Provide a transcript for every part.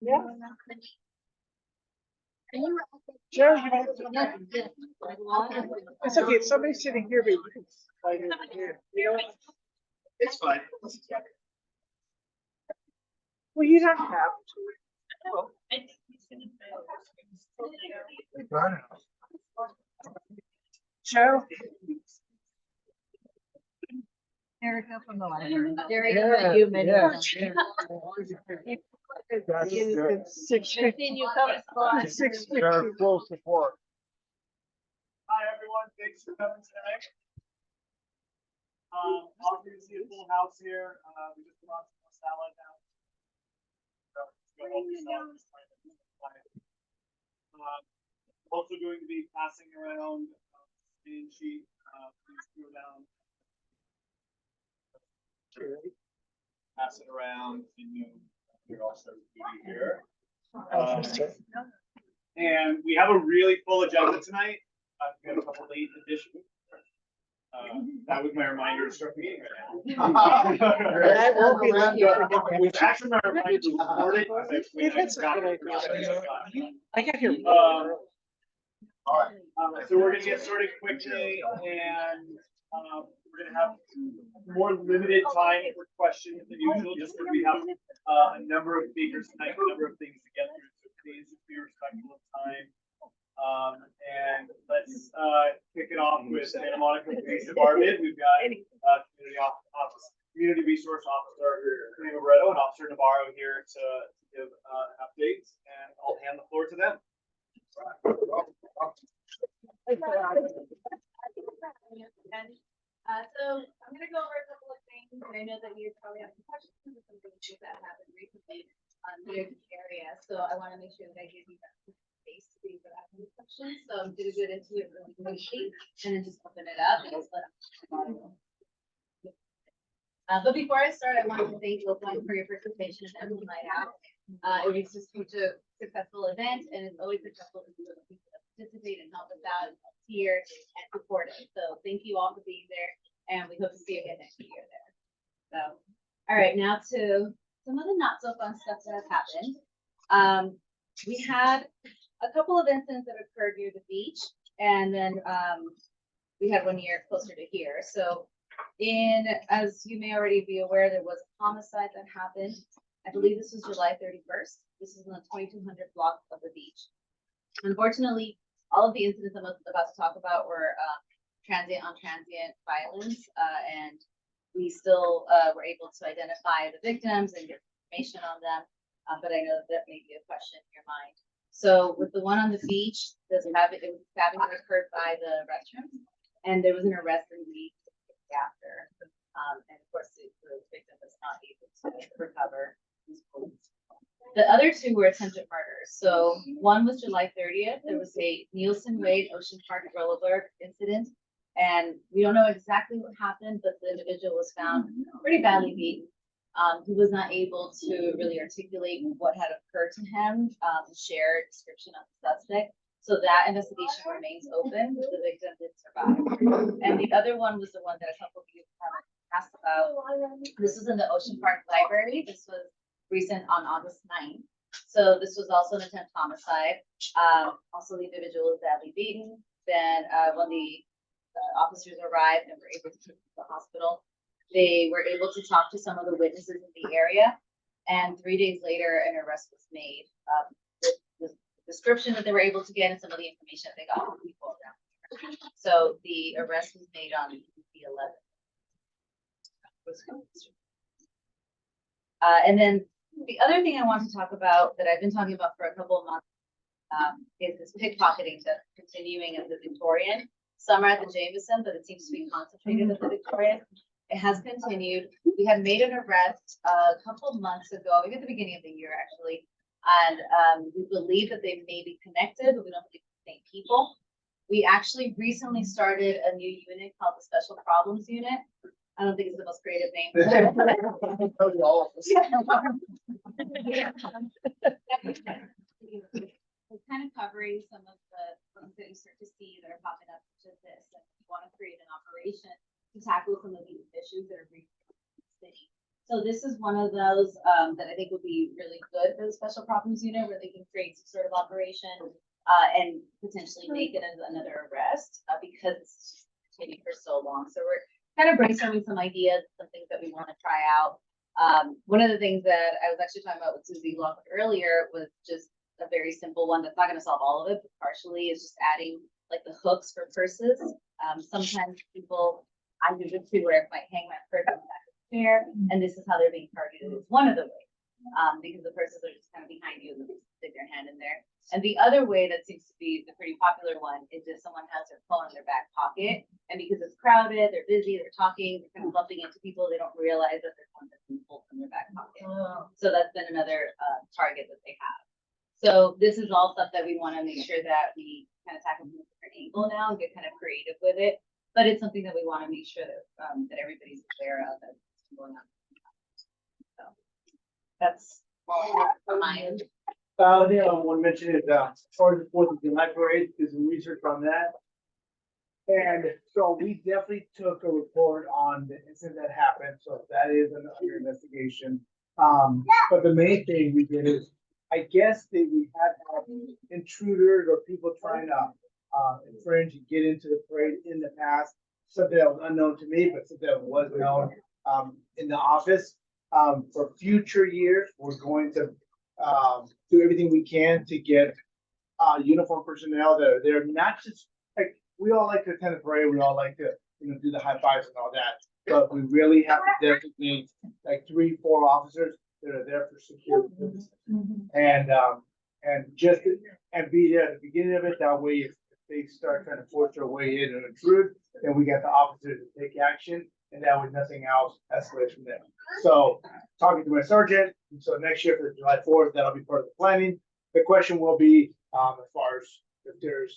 Yeah. Joe, you might it's okay. If somebody's sitting here, but you can slide in here. You know, It's fine. well, you don't have to. Well, Joe. Erica from the library. Yeah, you many yeah. times. It's 6:50. You come to 6:50. Full support. Hi, everyone. Thanks for coming tonight. Obviously, see a full house here. We just brought some salad now. Also going to be passing around stain sheet. Please go down. Pass it around. You're all set with duty here. And we have a really full agenda tonight. We have a couple late additions. That was my reminder to start the meeting right now. I won't be late. It was actually my reminder to record it. That's a good idea. I got here. So we're gonna get started quickly, and we're gonna have more limited time for questions than usual, just because we have a number of speakers tonight, a number of things to get through. So please be respectful of time. And let's kick it off with Santa Monica Police Department. We've got Community Resource Officer Karina Barreto and Officer Navarro here to give updates, and I'll hand the floor to them. So I'm going to go over a couple of things, and I know that you probably have some questions or some things that happened recently near the area. So I want to make sure that I give you that space to be able to ask any questions. So I'm going to get into it really quickly and then just open it up and just let but before I start, I want to thank Oakland for your participation in Emblem Night Out. It was just such a successful event, and it's always successful to see other people that participate and help us out and volunteer and support it. So thank you all for being there, and we hope to see you again next year there. So, all right, now to some of the not so fun stuff that has happened. We had a couple of incidents that occurred near the beach, and then we had one year closer to here. So as you may already be aware, there was a homicide that happened. I believe this was July 31st. This is in the 2200 block of the beach. Unfortunately, all of the incidents I'm about to talk about were transient on transient violence, and we still were able to identify the victims and get information on them. But I know that may be a question in your mind. So with the one on the beach, it was stabbing that occurred by the restroom, and there was an arrest in the after. And of course, the victim was not able to recover. The other two were attempted murders. So one was July 30th. There was a Nielsen Wade Ocean Park Boulevard incident, and we don't know exactly what happened, but the individual was found pretty badly beaten. He was not able to really articulate what had occurred to him, share a description of the suspect. So that investigation remains open. The victim did survive. And the other one was the one that a couple of you have asked about. This was in the Ocean Park Library. This was recent on August 9th. So this was also an attempt homicide. Also the individual was badly beaten. Then when the officers arrived and were able to take him to the hospital, they were able to talk to some of the witnesses in the area. And 3 days later, an arrest was made. The description that they were able to get and some of the information that they got from people around here. So the arrest was made on the 11th. And then the other thing I want to talk about that I've been talking about for a couple of months is this pickpocketing that's continuing at the Victorian. Some are at the Jameson, but it seems to be concentrated at the Victorian. It has continued. We had made an arrest a couple of months ago, maybe at the beginning of the year actually, and we believe that they may be connected, but we don't believe the same people. We actually recently started a new unit called the Special Problems Unit. I don't think it's the most creative name. It's kind of covering some of the things that you start to see that are popping up such as this, and we want to create an operation to tackle some of these issues that are recent in the city. So So this is one of those, that I think would be really good for the special problems unit where they can create some sort of operation, and potentially make it as another arrest, because it's just taking for so long. So we're kind of brainstorming some ideas, some things that we want to try out. One of the things that I was actually talking about with Susie Lock earlier was just a very simple one that's not going to solve all of it, but partially is just adding like the hooks for purses. Sometimes people, I do this too, where if I hang my purse on the back of the chair, and this is how they're being targeted. It's one of the ways, because the purses are just kind of behind you and they stick their hand in there. And the other way that seems to be the pretty popular one is if someone has their phone in their back pocket, and because it's crowded, they're busy, they're talking, they're kind of bumping into people, they don't realize that their phone has been pulled from their back pocket. So that's been another target that they have. So this is all stuff that we want to make sure that we kind of tackle from a different angle now and get kind of creative with it. But it's something that we want to make sure that that everybody's aware of that's going on. So that's all I have for my end. The thing I want to mention is, as far as the 4th of July parade, did some research on that. And so we definitely took a report on the incident that happened, so that is under investigation. But the main thing we did is, I guess that we had intruders or people trying to infringe and get into the parade in the past. Something that was unknown to me, but something that was known in the office. For future years, we're going to do everything we can to get uniform personnel that are there, not just like we all like to attend the parade, we all like to do the high fives and all that, but we really have to designate like 3-4 officers that are there for security purposes. And just and be there at the beginning of it. That way, if they start trying to force their way in and intrude, then we got the officers to take action, and that way nothing else escalates from there. So talking to my sergeant, so next year for the July 4th, that'll be part of the planning. The question will be, as far as if the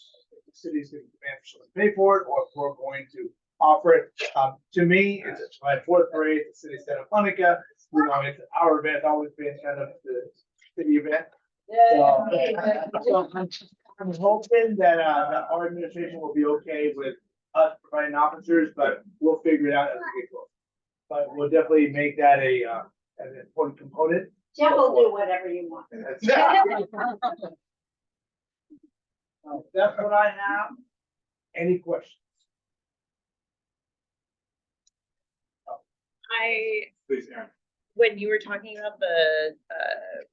city's going to demand for someone to pay for it, or if we're going to offer it. To me, it's a July 4th parade, the city set up Hanukkah. It's our event, always been kind of the city event. So I'm hoping that our administration will be okay with us providing officers, but we'll figure it out as we get closer. But we'll definitely make that an important component. Jeff will do whatever you want. That's what I have. Any questions? Please, Aaron. When you were talking about the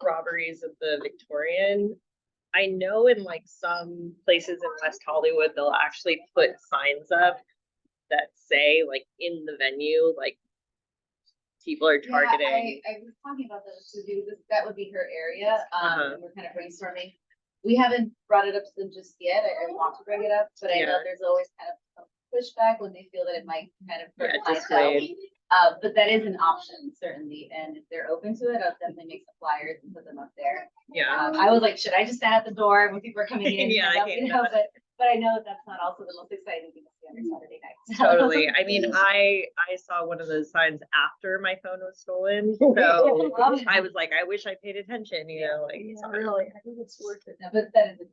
robberies of the Victorian, I know in like some places in West Hollywood, they'll actually put signs up that say like in the venue, like people are targeting. I was talking about that with Susie, that would be her area, and we're kind of brainstorming. We haven't brought it up to them just yet, I want to bring it up, but I know there's always kind of some pushback when they feel that it might kind of hurt myself. But that is an option, certainly, and if they're open to it, I'll definitely make some flyers and put them up there. Yeah. I was like, should I just stand at the door when people are coming in? Yeah, But I know that that's not also the most exciting thing to see on your Saturday night. So. Totally. I mean, I saw one of those signs after my phone was stolen, so I was like, I wish I paid attention. You know, like Really, I think it's worth it. No, but that is.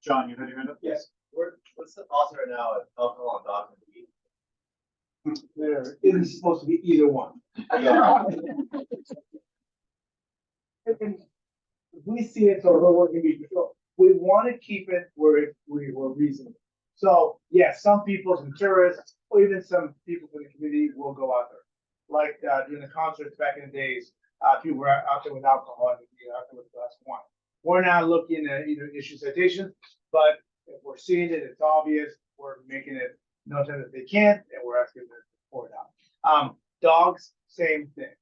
John, you had your hand up? Yes, what's the policy right now of alcohol and dogs and weed? There isn't supposed to be either one. If we see it, so we're working with control. We want to keep it where we were reasonable. So yes, some people, some tourists, or even some people from the community will go out there. Like during the concerts back in the days, people were out there with alcohol and out there with glass of wine. We're not looking at either issue citations, but if we're seeing it, it's obvious. We're making it known that they can't, and we're asking them to pour it out. Dogs, same thing.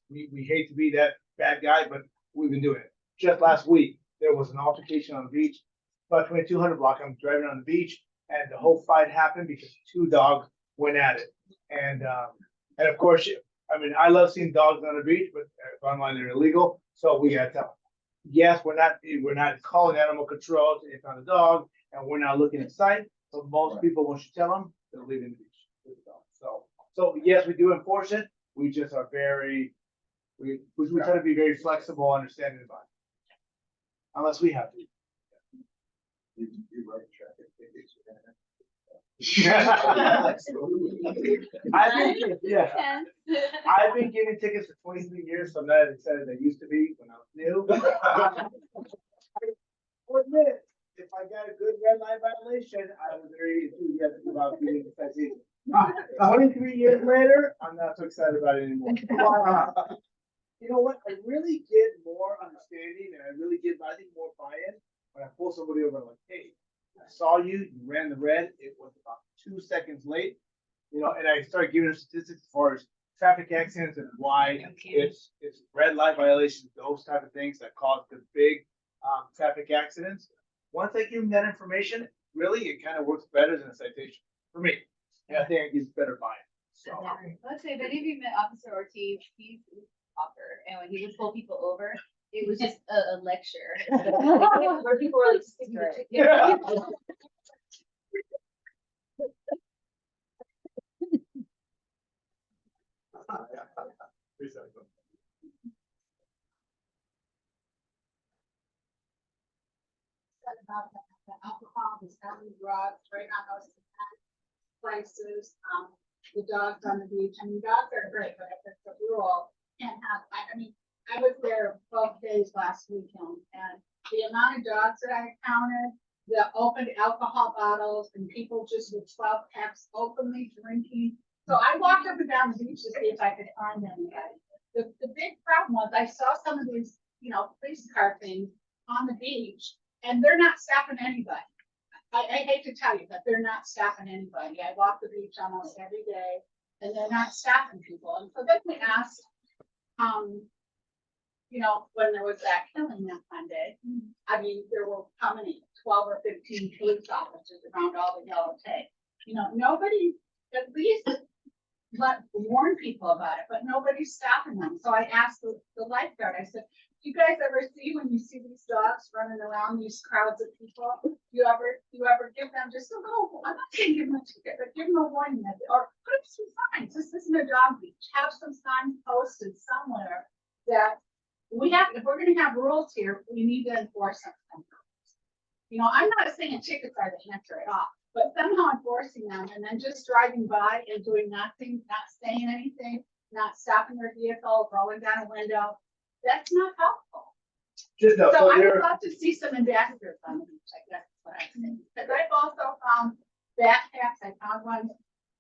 We hate to be that bad guy, but we've been doing it. Just last week, there was an altercation on the beach, about 2200 block. I'm driving on the beach, and the whole fight happened because 2 dogs went at it. And of course, I mean, I love seeing dogs on the beach, but online they're illegal, so we gotta tell them. Yes, we're not calling animal control to take on the dog, and we're not looking at sight. But most people, once you tell them, they're leaving the beach with the dog. So yes, we do enforce it. We just are we try to be very flexible, understanding about it. Unless we have to. You write traffic tickets. I've been, yeah, Yes. I've been giving tickets for 23 years, so I'm not as excited as I used to be when I was new. I'll admit, if I got a good red light violation, I was very enthusiastic about getting the citation. 23 years later, I'm not so excited about it anymore. You know what? I really get more understanding and I really get, I think, more buy-in when I pull somebody over like, hey, I saw you, you ran the red, it was about 2 seconds late. You know, and I started giving them statistics as far as traffic accidents and why it's red light violations, those type of things that cause the big traffic accidents. Once I give them that information, really, it kind of works better than a citation for me. And I think it gives better buy-in. So. Let's say if any of you met Officer Ortiz, he's a talker, and when he would pull people over, it was just a lecture. Where people were like, sticking their chicken. Yeah. About the alcohol, the selling drugs, right on those places, the dogs on the beach. I mean, dogs are great, but if it's a rule, can't have, I mean, I was there both days last weekend, and the amount of dogs that I counted, the opened alcohol bottles, and people just with 12 packs openly drinking. So I walked up and down the beach to see if I could find anybody. The big problem was I saw some of these, police car things on the beach, and they're not stopping anybody. I hate to tell you, but they're not stopping anybody. I walk the beach almost every day, and they're not stopping people. And so then we asked, when there was that killing that Monday, I mean, there were how many, 12 or 15 police officers around all the yellow tape. Nobody, at least warn people about it, but nobody's stopping them. So I asked the lifeguard, I said, do you guys ever see when you see these dogs running around these crowds of people? Do you ever give them just a little, I'm not saying give them a ticket, but give them a warning that, or put up some signs. This isn't a dog beach. Have some signs posted somewhere that if we're gonna have rules here, we need to enforce them. I'm not saying tickets are the answer at all, but somehow enforcing them and then just driving by and doing nothing, not saying anything, not stopping their vehicle, rolling down a window, that's not helpful. So I would love to see some ambassadors on the beach, I guess is what I'm saying. Because I've also found backpacks. I found one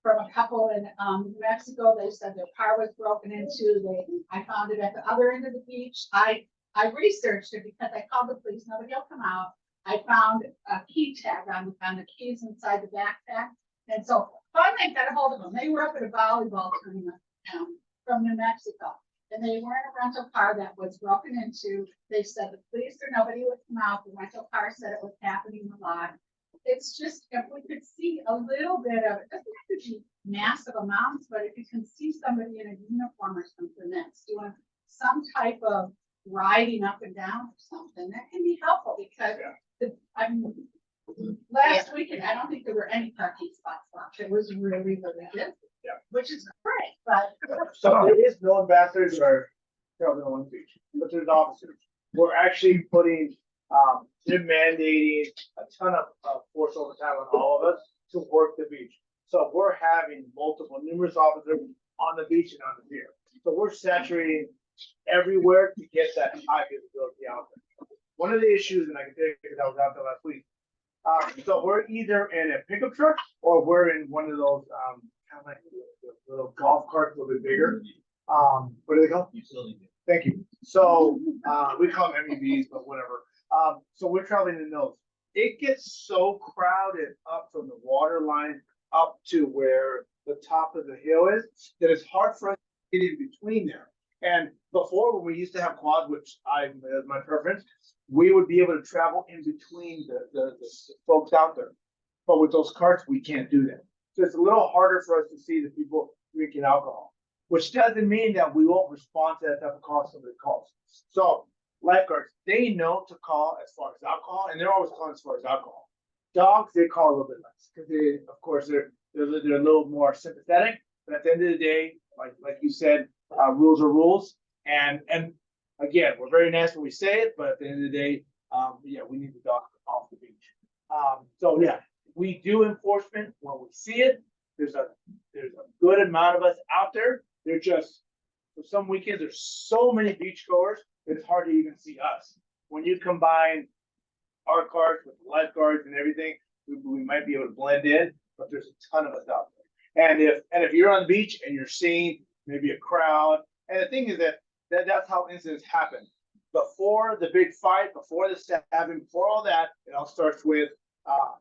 from a couple in New Mexico. They said their car was broken into. I found it at the other end of the beach. I researched it because I called the police. Nobody will come out. I found a key tag on the keys inside the backpack. And so finally I got a hold of them. They were up at a volleyball tournament from New Mexico. And they were in a rental car that was broken into. They said the police or nobody would come out. The rental car said it was happening a lot. It's just, if we could see a little bit of it, doesn't have to be massive amounts, but if you can see somebody in a uniform or something that's doing some type of riding up and down or something, that can be helpful because last weekend, I don't think there were any parking spots left. It was really, really good. Yeah. Which is great, but. So there is no ambassadors or on the beach, but there's officers. We're actually putting, they're mandating a ton of force overtime on all of us to work the beach. So we're having numerous officers on the beach and on the pier. So we're saturating everywhere to get that high visibility out there. One of the issues, and I can tell you because I was out there last week. So we're either in a pickup truck or we're in one of those kind of like the little golf carts, a little bit bigger. What do they call? Utility. Thank you. So we call them MEVs, but whatever. So we're traveling in those. It gets so crowded up from the water line up to where the top of the hill is that it's hard for us to get in between there. And before, when we used to have quads, which is my preference, we would be able to travel in between the folks out there. But with those carts, we can't do that. So it's a little harder for us to see the people drinking alcohol, which doesn't mean that we won't respond to that type of call somebody calls. So lifeguards, they know to call as far as alcohol, and they're always calling as far as alcohol. Dogs, they call a little bit less because they're a little more sympathetic. But at the end of the day, like you said, rules are rules. And again, we're very nice when we say it, but at the end of the day, we need the dog off the beach. So yeah, We do enforcement when we see it. There's a good amount of us out there. They're just, for some weekends, there's so many beachgoers, it's hard to even see us. When you combine our cars with the lifeguards and everything, we might be able to blend in, but there's a ton of us out there. And if you're on the beach and you're seeing maybe a crowd, and the thing is that's how incidents happen. Before the big fight, before the stabbing, before all that, it all starts with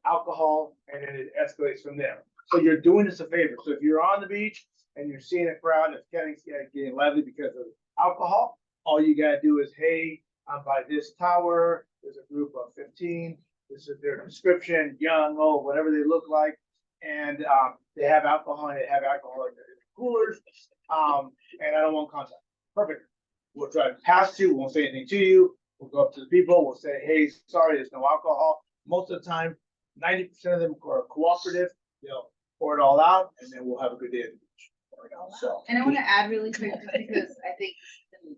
alcohol, and then it escalates from there. So you're doing us a favor. So if you're on the beach and you're seeing a crowd that's getting lively because of alcohol, all you gotta do is, hey, I'm by this tower. There's a group of 15. This is their description, young, old, whatever they look like, and they have alcohol and they have alcohol in their coolers. And I don't want contact. Perfect. We'll try to pass you. We won't say anything to you. We'll go up to the people. We'll say, hey, sorry, there's no alcohol. Most of the time, 90% of them are cooperative. They'll pour it all out, and then we'll have a good day at the beach. So, And I want to add really quick, just because I think it's been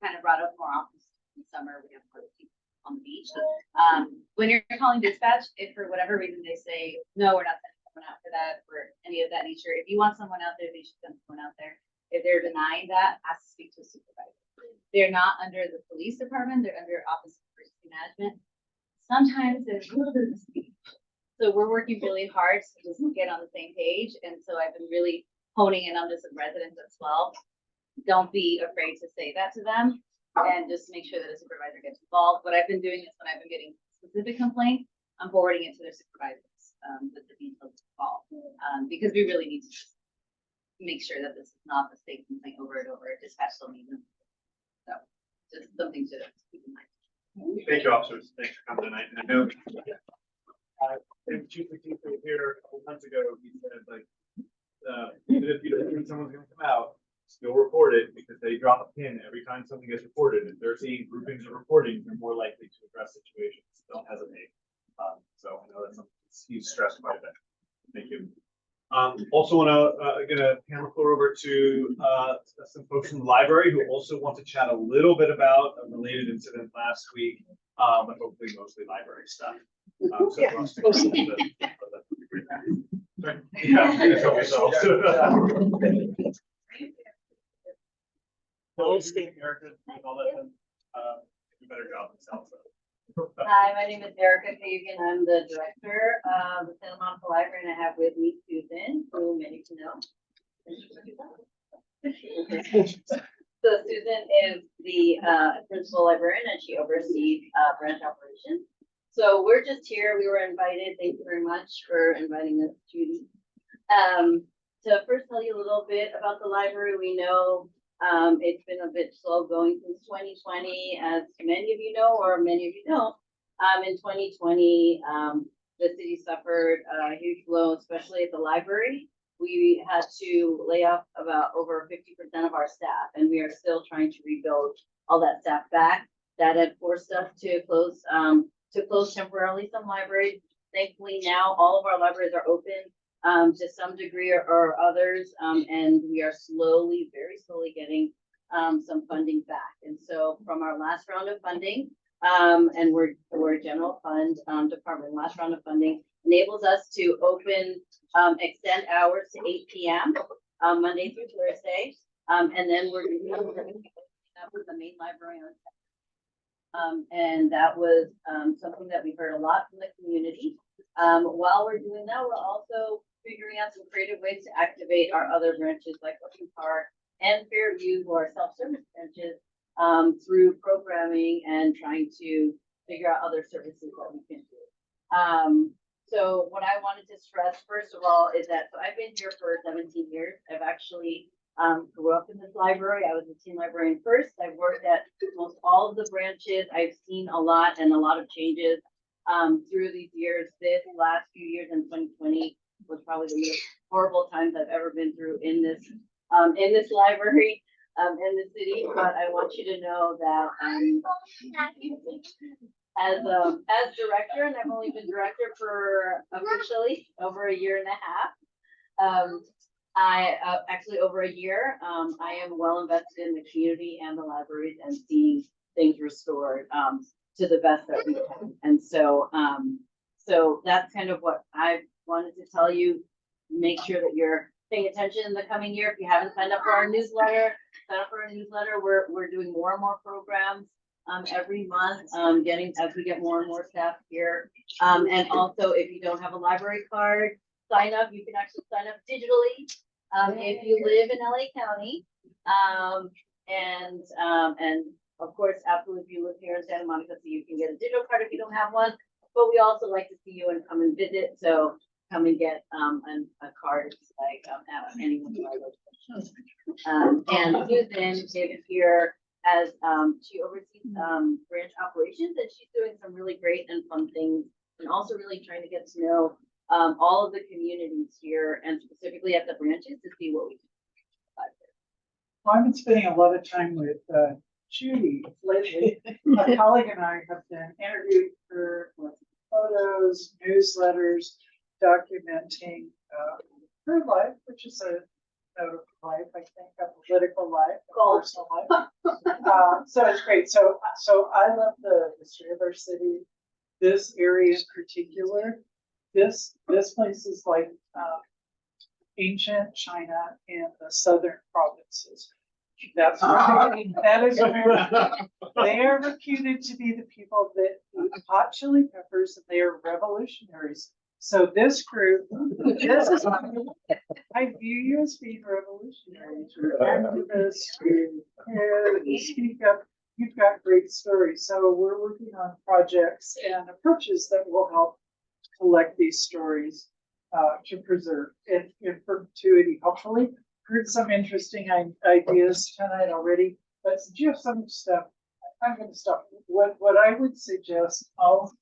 kind of brought up more often in summer, we have more people on the beach. When you're calling dispatch, if for whatever reason they say, no, we're not sending someone out for that, for any of that nature, if you want someone out there, they should send someone out there. If they're denying that, ask to speak to a supervisor. They're not under the police department, they're under Office of Emergency Management. Sometimes there's a little bit of speed. So we're working really hard to just get on the same page. And so I've been really honing in on this with residents as well. Don't be afraid to say that to them, and just make sure that a supervisor gets involved. What I've been doing is when I've been getting specific complaints, I'm forwarding it to their supervisors, with the details involved. Because we really need to just make sure that this is not the same complaint over and over, dispatch still needs them. So just something to keep in mind. Thank you, officers. Thanks for coming tonight. And I know, Chief was here a couple months ago, he said, like, even if you don't think someone's gonna come out, still report it, because they drop a pin every time something gets reported. If they're seeing groupings of reporting, they're more likely to address situations. Don't hesitate. So I know that's something he's stressed quite a bit. Thank you. Also gonna hand the floor over to some folks from the library who also want to chat a little bit about a related incident last week, but hopefully mostly library stuff. So Yeah. Ross, sorry. Yeah, you help yourself. Well, State America and all that, do a better job themselves. Hi, my name is Erica Kagan. I'm the director of the Santa Monica Library, and I have with me Susan, who many of you know. So Susan is the principal librarian, and she oversees branch operations. So we're just here. We were invited. Thank you very much for inviting us, Judy. To first tell you a little bit about the library, we know it's been a bit slow going since 2020, as many of you know, or many of you don't. In 2020, the city suffered a huge blow, especially at the library. We had to lay off about over 50% of our staff, and we are still trying to rebuild all that staff back. That had forced us to close temporarily some libraries. Thankfully, now all of our libraries are open to some degree or others, and we are slowly, very slowly getting some funding back. And so from our last round of funding, and we're a general fund department, last round of funding enables us to extend hours to 8 p.m. Monday through Thursday, and then we're going to up with the main library on Saturday. And that was something that we heard a lot from the community. While we're doing that, we're also figuring out some creative ways to activate our other branches like Ocean Park and Fairview, who are self-service branches, through programming and trying to figure out other services that we can do. So what I wanted to stress, first of all, is that, so I've been here for 17 years. I've actually grew up in this library. I was a teen librarian first. I've worked at most all of the branches. I've seen a lot and a lot of changes through these years. This last few years in 2020 was probably the most horrible times I've ever been through in this library, in the city. But I want you to know that as director, and I've only been director for officially over a year and a half. Actually over a year. I am well invested in the community and the libraries and seeing things restored to the best that we can. And so So that's kind of what I wanted to tell you. Make sure that you're paying attention in the coming year. If you haven't signed up for our newsletter, sign up for our newsletter. We're doing more and more programs every month, as we get more and more staff here. And also, if you don't have a library card, sign up. You can actually sign up digitally if you live in LA County. And of course, absolutely, if you live here in Santa Monica, so you can get a digital card if you don't have one. But we also like to see you and come and visit. So come and get a card like at any one of our locations. And Susan is here as she oversees branch operations, and she's doing some really great and fun things, and also really trying to get to know all of the communities here, and specifically at the branches, to see what we can do. Well, I've been spending a lot of time with Judy lately. My colleague and I have been interviewing her with photos, newsletters, documenting her life, which is a note of life, I think, a political life, a personal life. So it's great. So I love the history of our city. This area in particular, this place is like ancient China and the southern provinces. That's that is where they are reputed to be the people that eat hot chili peppers, and they are revolutionaries. So this group, this is I view you as being revolutionaries, you're activists, you speak up, you've got great stories. So we're working on projects and approaches that will help collect these stories to preserve in perpetuity, hopefully. Heard some interesting ideas tonight already, but do you have some stuff? I'm going to stop. What I would suggest, I'll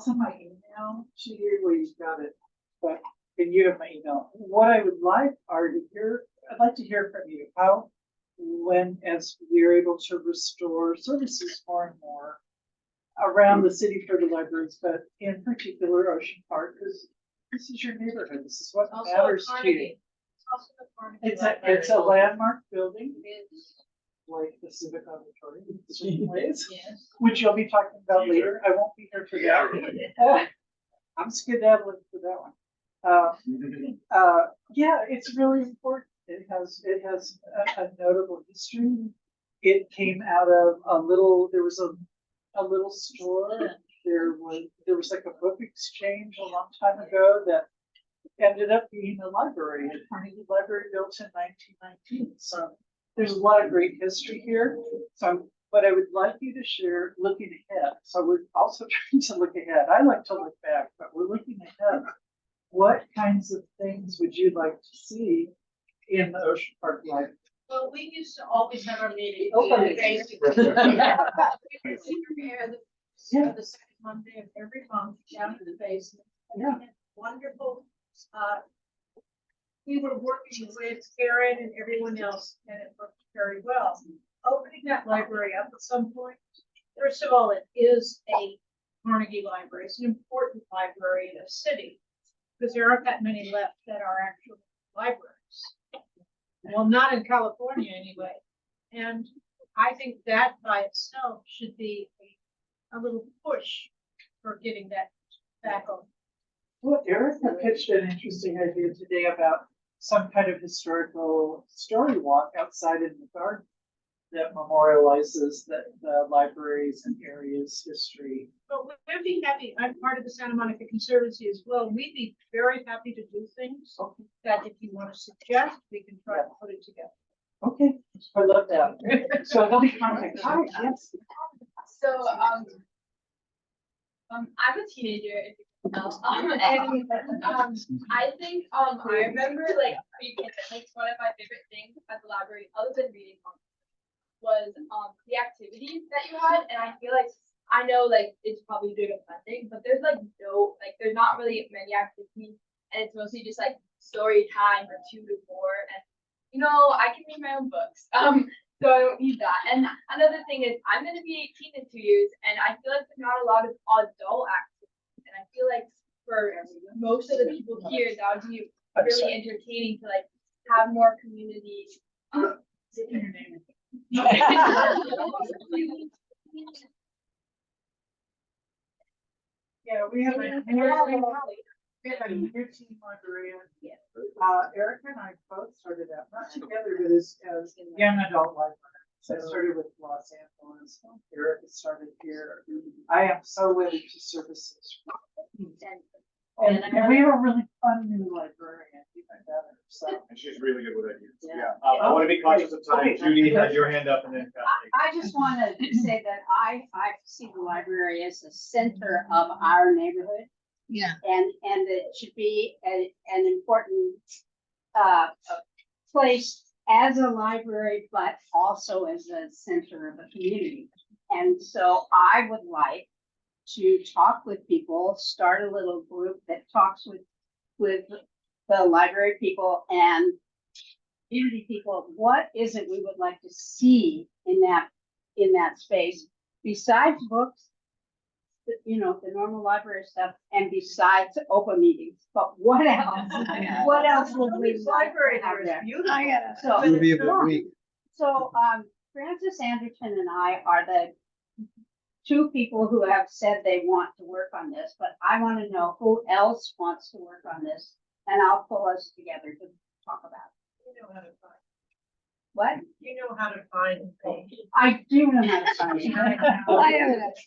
send my email to you where you've got it, but and you have my email. What I would like are to hear. I'd like to hear from you how, when, as we're able to restore services more and more around the city for the libraries, but in particular Ocean Park, because this is your neighborhood. This is what matters to you. It's a landmark building, like the Civic Auditorium in certain ways, which you'll be talking about later. I won't be here for that. I'm skedaddling for that one. Yeah, it's really important. It has a notable history. It came out of there was a little store. There was like a book exchange a long time ago that ended up being a library, a Carnegie Library built in 1919. So there's a lot of great history here. So what I would like you to share, looking ahead. So we're also trying to look ahead. I like to look back, but we're looking ahead. What kinds of things would you like to see in the Ocean Park Library? Well, we used to always have our meetings. The second Monday of every month down in the basement. Yeah. Wonderful. We were working with Karen and everyone else, and it worked very well. Opening that library up at some point. First of all, it is a Carnegie Library. It's an important library in a city because there aren't that many left that are actual libraries. Well, not in California anyway. And I think that by itself should be a little push for getting that back on. Well, Erica pitched an interesting idea today about some kind of historical story walk outside in the garden that memorializes the libraries and areas' history. But we'd be happy. I'm part of the Santa Monica Conservancy as well. We'd be very happy to do things that if you want to suggest, we can try to put it together. Okay, I love that. So he'll be contact. Hi, yes. So, I'm a teenager, if you can tell. I think, I remember like pre-pandemic, one of my favorite things at the library, other than reading, was the activities that you had. And I feel like, I know like it's probably due to funding, but there's like there's not really many activities, and it's mostly just like story time or 2 to 4. And you know, I can read my own books. So I don't need that. And another thing is I'm gonna be 18 in 2 years, and I feel like there's not a lot of adult activities. And I feel like for most of the people here, that would be really entertaining to like have more community. Yeah, we have a new team librarian. Erica and I both started out, not together, but as young adult librarians. I started with Los Angeles. Erica started here. I am so ready to service this. And we have a really fun new librarian, even better, so. And she's really good with ideas. Yeah. I want to be conscious of time. Okay. Judy had your hand up and then Kathleen. I just want to say that I see the library as the center of our neighborhood. Yeah. And it should be an important, place as a library, but also as a center of the community. And so I would like to talk with people, start a little group that talks with the library people and community people. What is it we would like to see in that space besides books? You know, the normal library stuff, and besides OPA meetings, but what else? What else would we like to have there? So, It'll be a good week. so, Francis Anderson and I are the two people who have said they want to work on this, but I want to know who else wants to work on this, and I'll pull us together to talk about it. You know how to find. What? You know how to find things. I do know how to find it.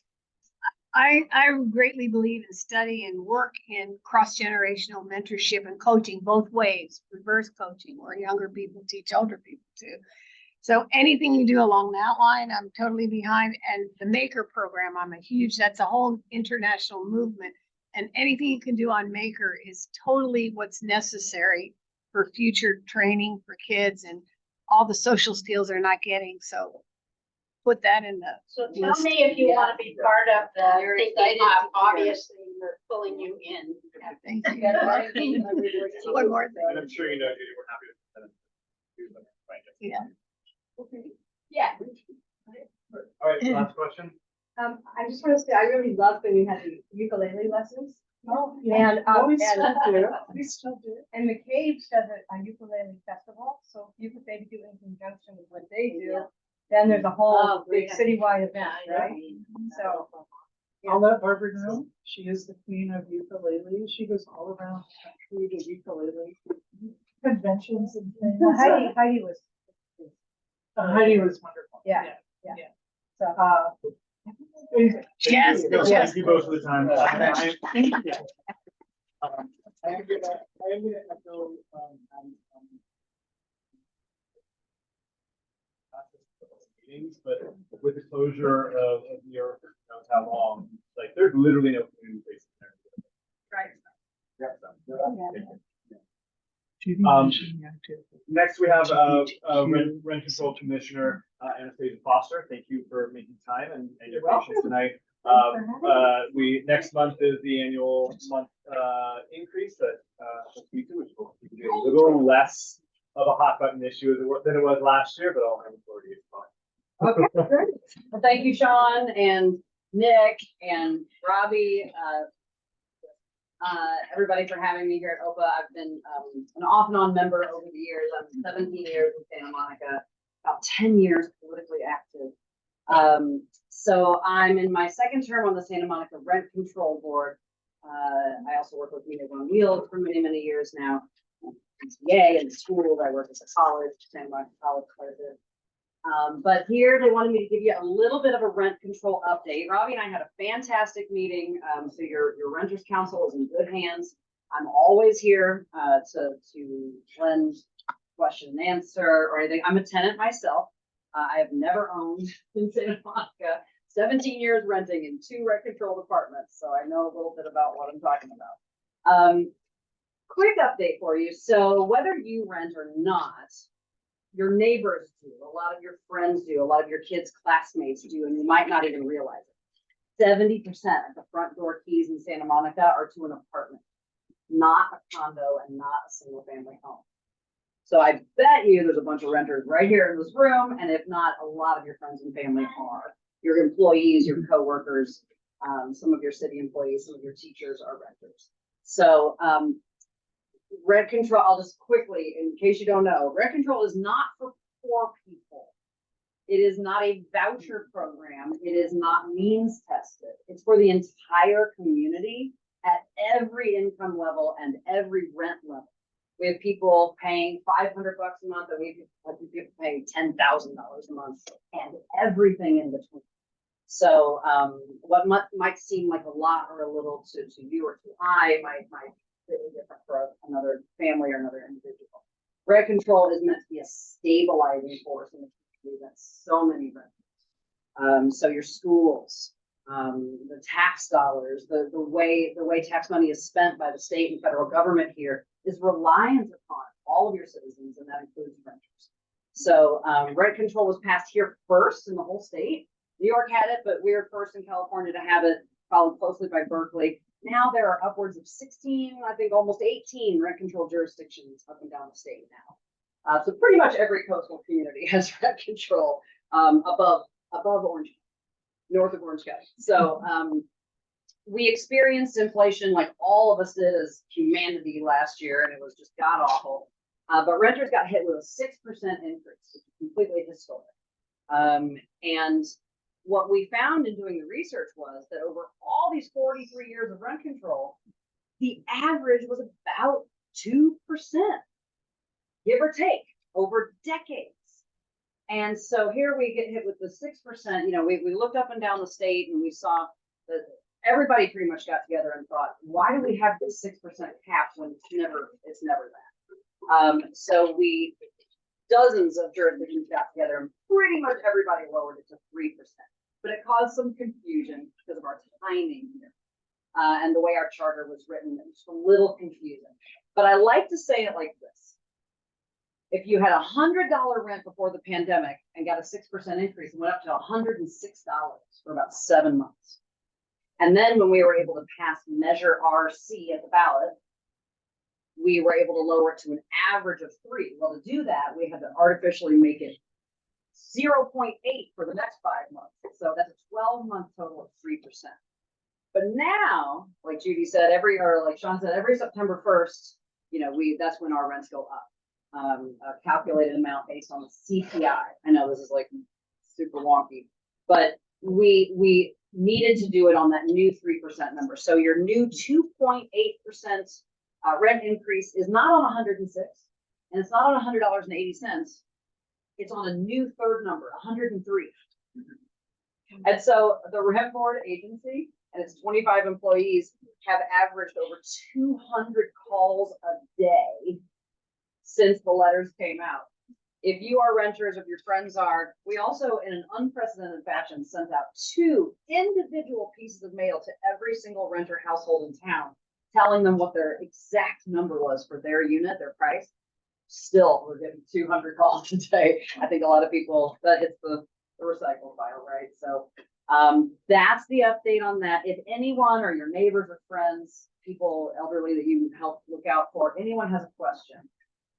I greatly believe in study and work in cross-generational mentorship and coaching both ways, reverse coaching, where younger people teach older people too. So anything you do along that line, I'm totally behind. And the Maker program, that's a whole international movement. And anything you can do on Maker is totally what's necessary for future training for kids and all the social skills they're not getting. So put that in the So tell me if you want to be part of the You're thinking, excited to obviously, we're pulling you in. Thank you. One more And thing. I'm sure you know, Judy, we're happy to do them. Yeah. Yeah. All right, last question. I just want to say, I really loved when you had the ukulele lessons. Oh, And, Well, we and, still do. We still do. and McCabe does a ukulele festival, so if you could maybe do it in conjunction with what they do, then there's a whole big citywide event, right? So. I'll let Barbara know. She is the queen of ukulele. She goes all around the country to ukulele conventions and things. Well, Heidi was. Heidi was wonderful. Yeah. So. Yes, Thank you both for the time. Thank you. I am gonna echo, meetings, but with the closure of New York, who knows how long, like, there's literally no community space in there. Right. Next, we have, rent control commissioner, Anastasia Foster. Thank you for making time and your patience tonight. Next month is the annual month, increase that, which will be a little less of a hot button issue than it was last year, but I'll have authority to talk. Okay, great. Well, thank you, Sean and Nick and Robbie, everybody for having me here at OPA. I've been an off and on member over the years. I'm 17 years in Santa Monica, about 10 years politically active. So I'm in my second term on the Santa Monica Rent Control Board. I also work with Meetings on Wheels for many, many years now. PTA and schools. I work at the college, Santa Monica College quite a bit. But here they wanted me to give you a little bit of a rent control update. Robbie and I had a fantastic meeting. So your renters council is in good hands. I'm always here to lend question and answer or anything. I'm a tenant myself. I have never owned in Santa Monica, 17 years renting in 2 rent control departments. So I know a little bit about what I'm talking about. Quick update for you. So whether you rent or not, your neighbors do, a lot of your friends do, a lot of your kids' classmates do, and you might not even realize it. 70% of the front door keys in Santa Monica are to an apartment, not a condo and not a single family home. So I bet you there's a bunch of renters right here in this room, and if not, a lot of your friends and family are. Your employees, your coworkers, some of your city employees, some of your teachers are renters. So rent control, I'll just quickly, in case you don't know, rent control is not for poor people. It is not a voucher program. It is not means tested. It's for the entire community at every income level and every rent level. We have people paying $500 a month, and we have people paying $10,000 a month, and everything in between. So what might seem like a lot or a little to you or to I might be different for another family or another individual. Rent control is meant to be a stabilizing force in the community. That's so many renters. So your schools, the tax dollars, the way tax money is spent by the state and federal government here is reliant upon all of your citizens, and that includes renters. So rent control was passed here first in the whole state. New York had it, but we were first in California to have it, followed closely by Berkeley. Now there are upwards of 16, I think almost 18 rent control jurisdictions up and down the state now. So pretty much every coastal community has rent control above Orange County, north of Orange County. So we experienced inflation like all of us did as humanity last year, and it was just god awful. But renters got hit with a 6% increase, which is completely historic. And what we found in doing the research was that over all these 43 years of rent control, the average was about 2%, give or take, over decades. And so here we get hit with the 6%. You know, we looked up and down the state, and we saw that everybody pretty much got together and thought, why do we have this 6% cap when it's never that? So dozens of jurisdictions got together, and pretty much everybody lowered it to 3%. But it caused some confusion because of our timing here. And the way our charter was written, it was a little confusing. But I like to say it like this. If you had $100 rent before the pandemic and got a 6% increase, it went up to $106 for about 7 months. And then when we were able to pass Measure RC at the ballot, we were able to lower it to an average of 3. Well, to do that, we had to artificially make it 0.8 for the next 5 months. So that's a 12-month total of 3%. But now, like Judy said, like Sean said, every September 1st, you know, that's when our rents go up. A calculated amount based on the CPI. I know this is like super wonky, but we needed to do it on that new 3% number. So your new 2.8% rent increase is not on 106, and it's not on $100.80. It's on a new third number, 103. And so the rent board agency and its 25 employees have averaged over 200 calls a day since the letters came out. If you are renters, if your friends are, we also, in an unprecedented fashion, sent out 2 individual pieces of mail to every single renter household in town, telling them what their exact number was for their unit, their price. Still, we're getting 200 calls a day. I think a lot of people, that hits the recycle pile, right? So that's the update on that. If anyone or your neighbors or friends, people elderly that you help look out for, anyone has a question,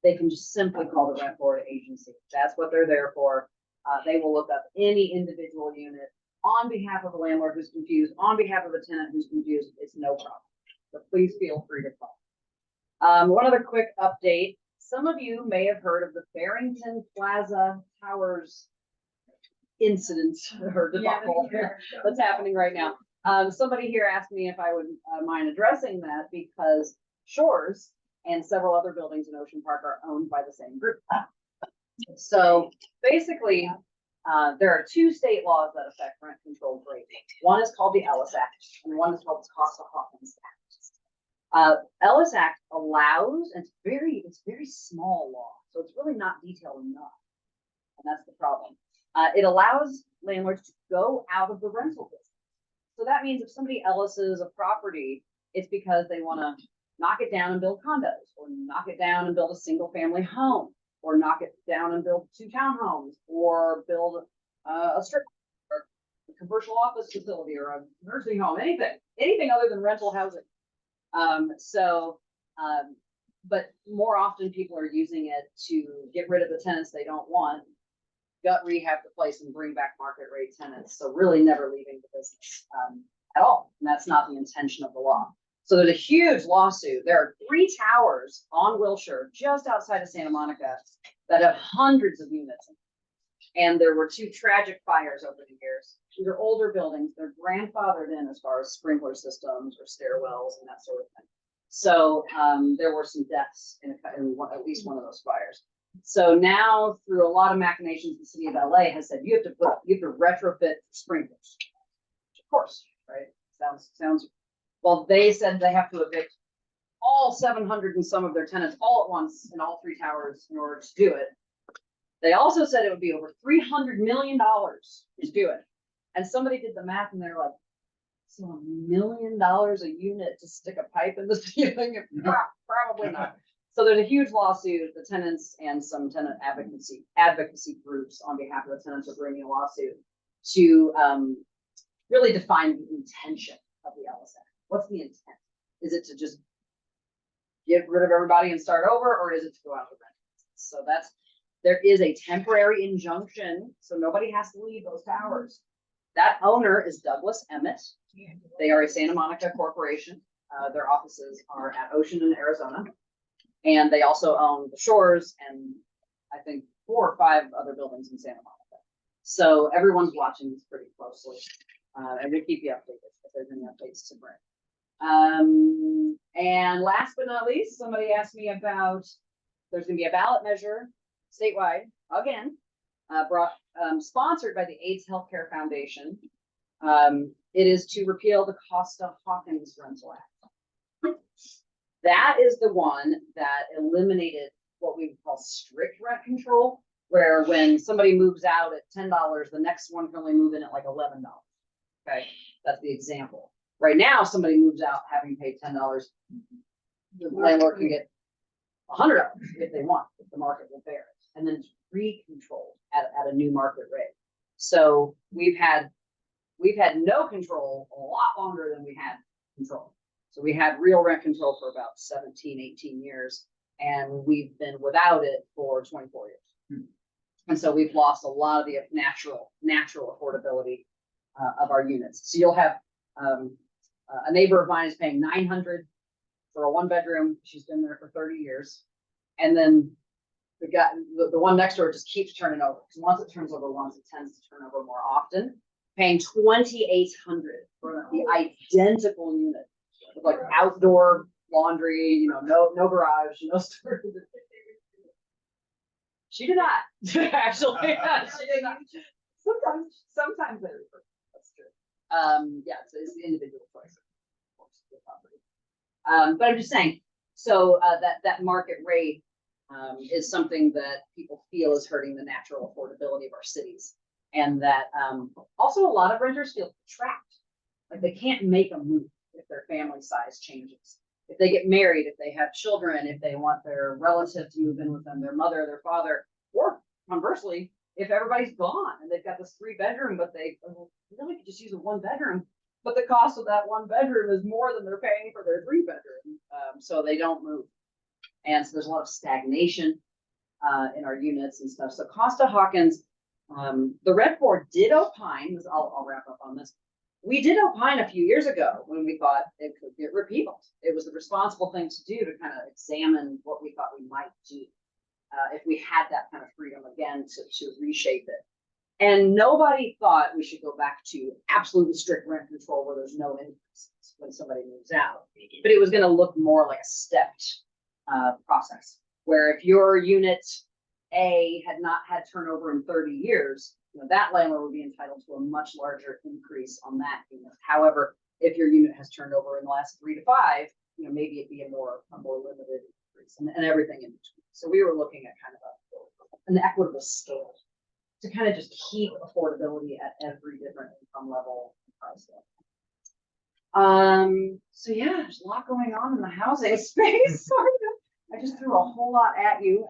they can just simply call the rent board agency. That's what they're there for. They will look up any individual unit on behalf of a landlord who's confused, on behalf of a tenant who's confused. It's no problem. So please feel free to call. One other quick update. Some of you may have heard of the Barrington Plaza Towers incident or debacle that's happening right now. Somebody here asked me if I would mind addressing that because Shores and several other buildings in Ocean Park are owned by the same group. So basically, there are 2 state laws that affect rent control greatly. One is called the Ellis Act, and one is called the Costa-Hawkins Act. Ellis Act allows, and it's very small law, so it's really not detailed enough, and that's the problem. It allows landlords to go out of the rental business. So that means if somebody Ellis's a property, it's because they want to knock it down and build condos, or knock it down and build a single family home, or knock it down and build 2 townhomes, or build a strip or a commercial office facility or a nursing home, anything other than rental housing. But more often people are using it to get rid of the tenants they don't want, gut rehab the place and bring back market rate tenants. So really never leaving the business at all. And that's not the intention of the law. So there's a huge lawsuit. There are 3 towers on Wilshire, just outside of Santa Monica, that have hundreds of units. And there were two tragic fires over the years. These are older buildings. They're grandfathered in as far as sprinkler systems or stairwells and that sort of thing. So there were some deaths in at least one of those fires. So now, through a lot of machinations, the city of LA has said you have to retrofit sprinklers. Of course, right? Sounds. Well, they said they have to evict all 700 and some of their tenants all at once in all three towers in order to do it. They also said it would be over $300 million to do it. And somebody did the math and they're like, so $1 million a unit to stick a pipe in the ceiling? Probably not. So there's a huge lawsuit. The tenants and some tenant advocacy groups on behalf of the tenants are bringing a lawsuit to really define the intention of the LSA. What's the intent? Is it to just get rid of everybody and start over, or is it to go out with rent? So there is a temporary injunction, so nobody has to leave those towers. That owner is Douglas Emmett. They are a Santa Monica corporation. Their offices are at Ocean in Arizona. And they also own the Shores and I think 4 or 5 other buildings in Santa Monica. So everyone's watching this pretty closely. And we keep you updated if there's any updates to bring. And last but not least, somebody asked me about, there's gonna be a ballot measure statewide again, sponsored by the AIDS Healthcare Foundation. It is to repeal the Costa-Hawkins rental act. That is the one that eliminated what we would call strict rent control, where when somebody moves out at $10, the next one can only move in at like $11. Okay, that's the example. Right now, somebody moves out having paid $10, the landlord can get $100 if they want, if the market will bear it, and then it's re-controlled at a new market rate. So we've had no control a lot longer than we had control. So we had real rent control for about 17, 18 years, and we've been without it for 24 years. And so we've lost a lot of the natural affordability of our units. So you'll have a neighbor of mine is paying $900 for a 1-bedroom. She's been there for 30 years. And then the one next door just keeps turning over. Because once it turns over once, it tends to turn over more often. Paying $2,800 for the identical unit with like outdoor laundry, no garage, no storage. She did not actually. She did not. Sometimes they refer. That's true. Yeah, it's the individual choice, of course, the property. But I'm just saying. So that market rate is something that people feel is hurting the natural affordability of our cities. And that also a lot of renters feel trapped, like they can't make a move if their family size changes. If they get married, if they have children, if they want their relative to move in with them, their mother, their father, or conversely, if everybody's gone and they've got this 3-bedroom, but they really could just use a 1-bedroom, but the cost of that 1-bedroom is more than they're paying for their 3-bedroom, so they don't move. And so there's a lot of stagnation in our units and stuff. So Costa-Hawkins, the Rent Board did opine, I'll wrap up on this. We did opine a few years ago when we thought it could get repealed. It was the responsible thing to do to kind of examine what we thought we might do if we had that kind of freedom again to reshape it. And nobody thought we should go back to absolutely strict rent control where there's no increases when somebody moves out. But it was going to look more like a stepped process, where if your unit A had not had turnover in 30 years, that landlord would be entitled to a much larger increase on that unit. However, if your unit has turned over in the last 3 to 5, maybe it'd be a more limited increase and everything in between. So we were looking at kind of an equitable scale to kind of just keep affordability at every different income level and price level. So yeah, there's a lot going on in the housing space. Sorry, I just threw a whole lot at you.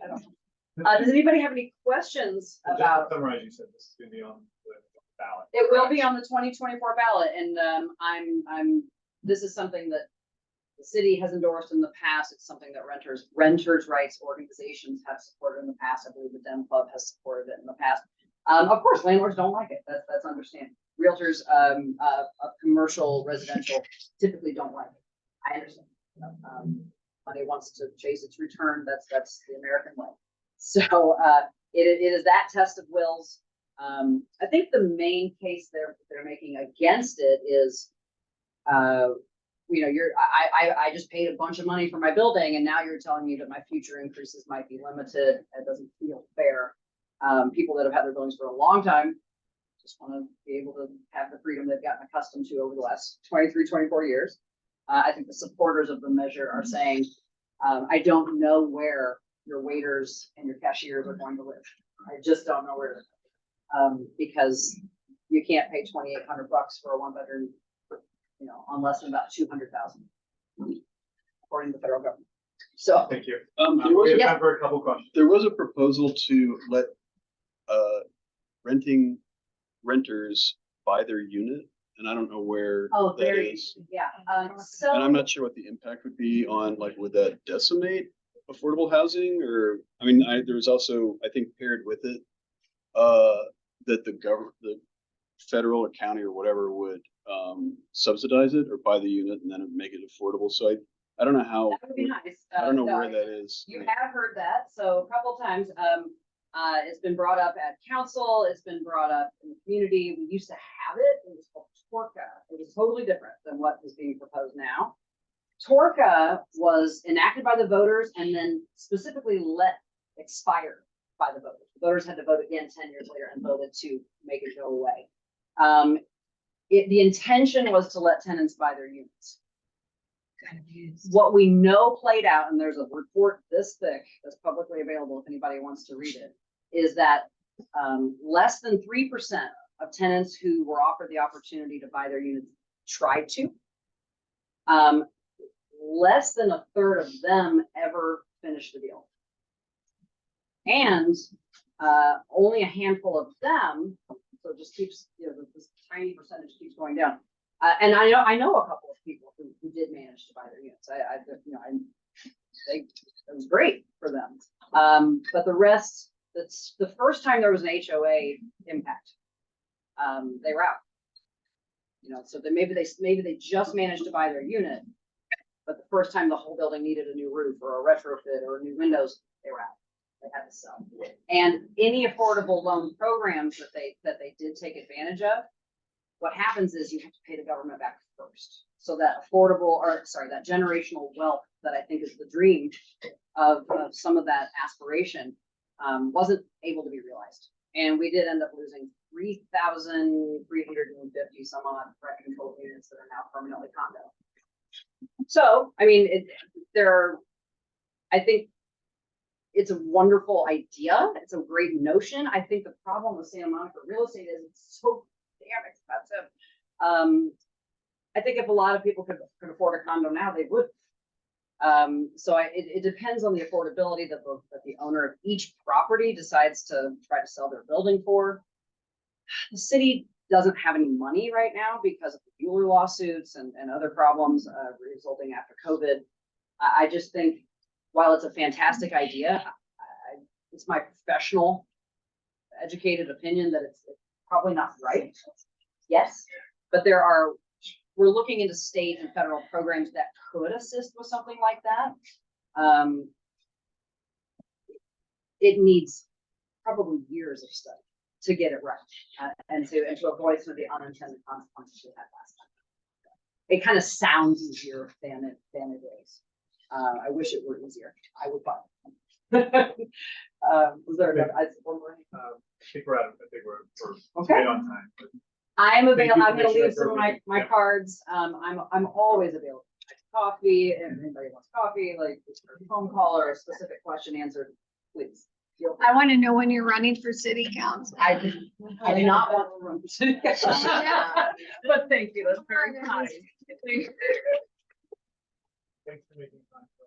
Does anybody have any questions about? Summarize, you said this is going to be on the ballot. It will be on the 2024 ballot, and this is something that the city has endorsed in the past. It's something that renters' rights organizations have supported in the past. I believe the Dem Club has supported it in the past. Of course, landlords don't like it. That's understandable. Realtors of commercial, residential typically don't like it. I understand. Money wants to chase its return. That's the American way. So it is that test of wills. I think the main case they're making against it is, I just paid a bunch of money for my building and now you're telling me that my future increases might be limited. It doesn't feel fair. People that have had their buildings for a long time just want to be able to have the freedom they've gotten accustomed to over the last 23, 24 years. I think the supporters of the measure are saying, I don't know where your waiters and your cashiers are going to live. I just don't know where, because you can't pay $2,800 for a 1-bedroom, on less than about 200,000, according to the federal government. So, Thank you. We have yeah. time for a couple questions. There was a proposal to let renters buy their unit, and I don't know where oh, that there, is. yeah. And I'm So, not sure what the impact would be on, like, would that decimate affordable housing? Or, I mean, there's also, I think paired with it, that the federal or county or whatever would subsidize it or buy the unit and then make it affordable. So I don't know how, that would be nice. I don't know No, where that is. You have heard that, so a couple of times, it's been brought up at council, it's been brought up in the community. We used to have it was called Torca. It was totally different than what is being proposed now. Torca was enacted by the voters and then specifically let expire by the voters. The voters had to vote again 10 years later and voted to make it go away. The intention was to let tenants buy their units. What we know played out, and there's a report this thick that's publicly available if anybody wants to read it, is that less than 3% of tenants who were offered the opportunity to buy their units tried to. Less than a third of them ever finished the deal. And only a handful of them, so it just keeps, this tiny percentage keeps going down. And I know a couple of people who did manage to buy their units. It was great for them. But the rest, that's the first time there was an HOA impact. They were out. So maybe they just managed to buy their unit, but the first time the whole building needed a new roof or a retrofit or new windows, they were out. They had to sell. And any affordable loan programs that they did take advantage of, what happens is you have to pay the government back first. So that that generational wealth that I think is the dream of some of that aspiration wasn't able to be realized. And we did end up losing 3,350 some odd rent control units that are now permanently condo. So, I mean, I think it's a wonderful idea. It's a great notion. I think the problem with Santa Monica real estate is it's so damn expensive. I think if a lot of people could afford a condo now, they would. So it depends on the affordability that the owner of each property decides to try to sell their building for. The city doesn't have any money right now because of the Bueller lawsuits and other problems resulting after COVID. I just think while it's a fantastic idea, it's my professional educated opinion that it's probably not right. Yes, but we're looking into state and federal programs that could assist with something like that. It needs probably years of study to get it right and to avoid some of the unintended consequences we had last time. It kind of sounds easier than it is. I wish it were easier. I would buy it. Was there one more? I think we're okay. right on time. I'm available. I'm going to Commissioner, leave some of my yeah. cards. I'm always available. Coffee, if anybody wants coffee, like a phone call or a specific question answered, please. I want to know when you're running for city council. I do not want to run for city council. Yeah. But thank you. That's very kind. Thanks for making time for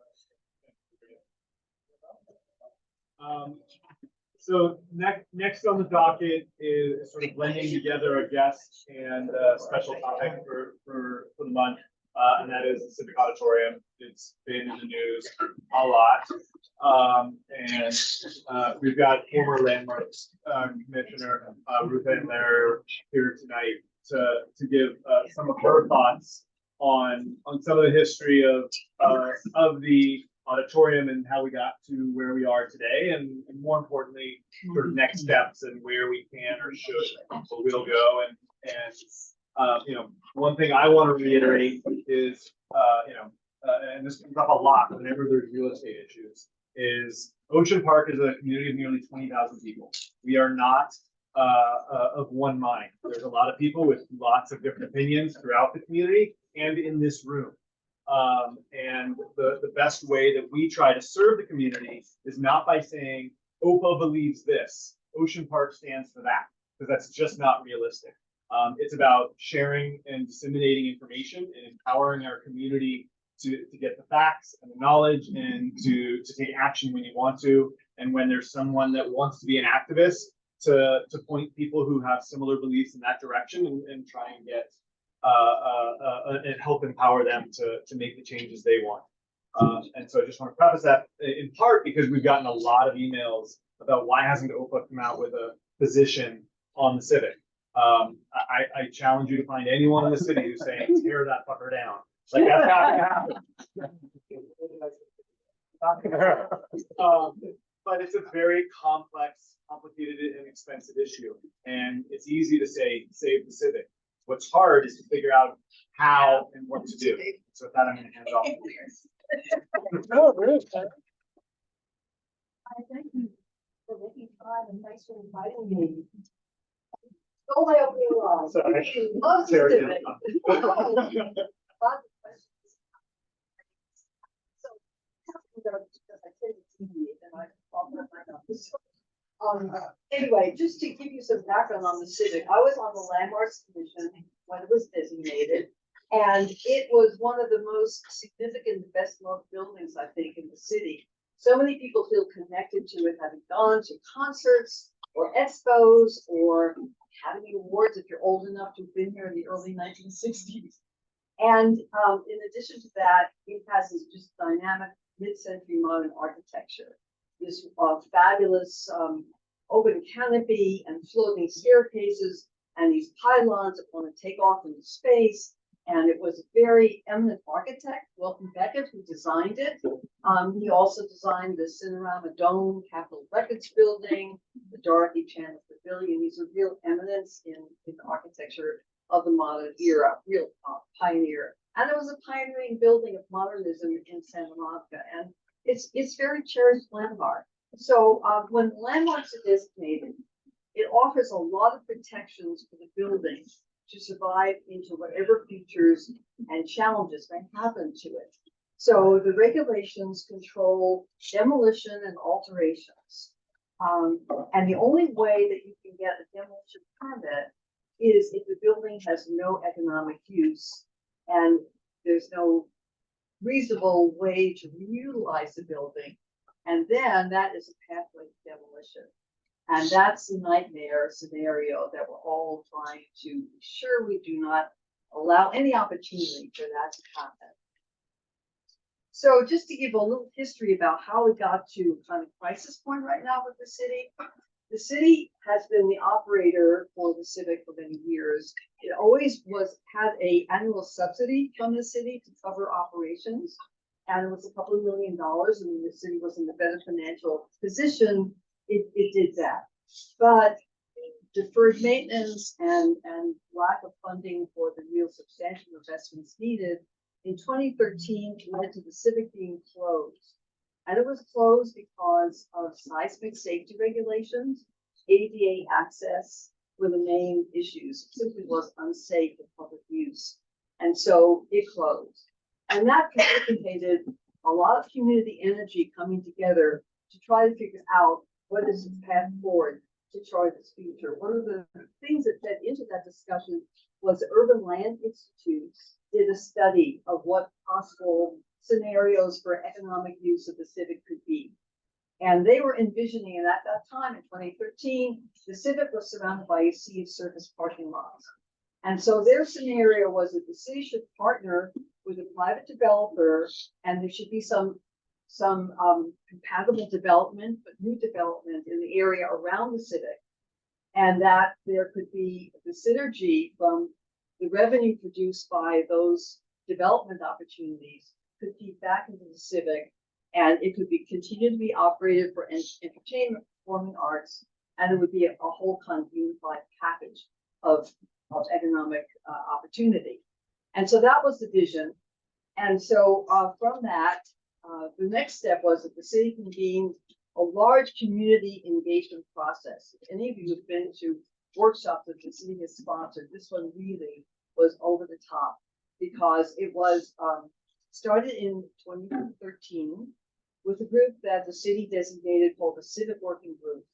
us. So next on the docket is sort of blending together a guest and a special topic for the month, and that is the Civic Auditorium. It's been in the news a lot, and we've got former Landmarks Commissioner Ruth Ann Lair here tonight to give some of her thoughts on some of the history of the auditorium and how we got to where we are today, and more importantly, sort of next steps and where we can or should or will go. And one thing I want to reiterate is, and this comes up a lot whenever there's real estate issues, is Ocean Park is a community of nearly 20,000 people. We are not of one mind. There's a lot of people with lots of different opinions throughout the community and in this room. And the best way that we try to serve the community is not by saying OPA believes this, Ocean Park stands for that, because that's just not realistic. It's about sharing and disseminating information and empowering our community to get the facts and the knowledge and to take action when you want to. And when there's someone that wants to be an activist, to point people who have similar beliefs in that direction and try and get and help empower them to make the changes they want. And so I just want to preface that in part because we've gotten a lot of emails about why hasn't OPA come out with a position on the Civic. I challenge you to find anyone in the city who's saying tear that fucker down. Like that's not gonna happen. But it's a very complex, complicated, and expensive issue. And it's easy to say, save the Civic. What's hard is to figure out how and what to do. So with that, I'm going to hand it off. I thank you for making time and thanks for inviting me. Go my opening line. Sorry. Love the Sarah, Civic. yeah. Lots of questions. So, because I tend to deviate and I often find out this. Anyway, just to give you some background on the Civic, I was on the Landmarks Commission when it was designated, and it was one of the most significant, best-loved buildings, I think, in the city. So many people feel connected to it, having gone to concerts or expos or having awards if you're old enough to have been here in the early 1960s. And in addition to that, it has this just dynamic mid-century modern architecture. This fabulous open canopy and floating staircases and these pylons that want to take off into space. And it was a very eminent architect, Wilton Beckett, who designed it. He also designed the Cinerama Dome, Capitol Records Building, the Dorothy Chandler Pavilion. He's a real eminence in the architecture of the modern era, real pioneer. And it was a pioneering building of modernism in Santa Monica. And it's very cherished landmark. So when landmarks are designated, it offers a lot of protections for the building to survive into whatever features and challenges may happen to it. So the regulations control demolition and alterations. And the only way that you can get a demolition permit is if the building has no economic use and there's no reasonable way to reutilize the building. And then that is a pathway to demolition. And that's the nightmare scenario that we're all trying to be sure we do not allow any opportunity for that to happen. So just to give a little history about how we got to kind of crisis point right now with the city has been the operator for the Civic for many years. It always had an annual subsidy from the city to cover operations. And it was a couple of $1 million, and when the city was in a better financial position, it did that. But deferred maintenance and lack of funding for the real substantial investments needed in 2013 led to the Civic being closed. And it was closed because of seismic safety regulations, ADA access were the main issues. It simply was unsafe for public use. And so it closed. And that precipitated a lot of community energy coming together to try to figure out what is its path forward to chart its future. One of the things that fed into that discussion was the Urban Land Institute did a study of what possible scenarios for economic use of the Civic could be. And they were envisioning, and at that time in 2013, the Civic was surrounded by a sea of surface parking lots. And so their scenario was that the city should partner with a private developer, and there should be some compatible development, but new development in the area around the Civic. And that there could be the synergy from the revenue produced by those development opportunities could feed back into the Civic And it could be continue to be operated for entertainment, performing arts, and it would be a whole kind of unified package of economic opportunity. And so that was the vision. And so from that, the next step was that the city convened a large community engagement process. If any of you have been to workshops that the city has sponsored, this one really was over the top because it was started in 2013 with a group that the city designated called the Civic Working Group.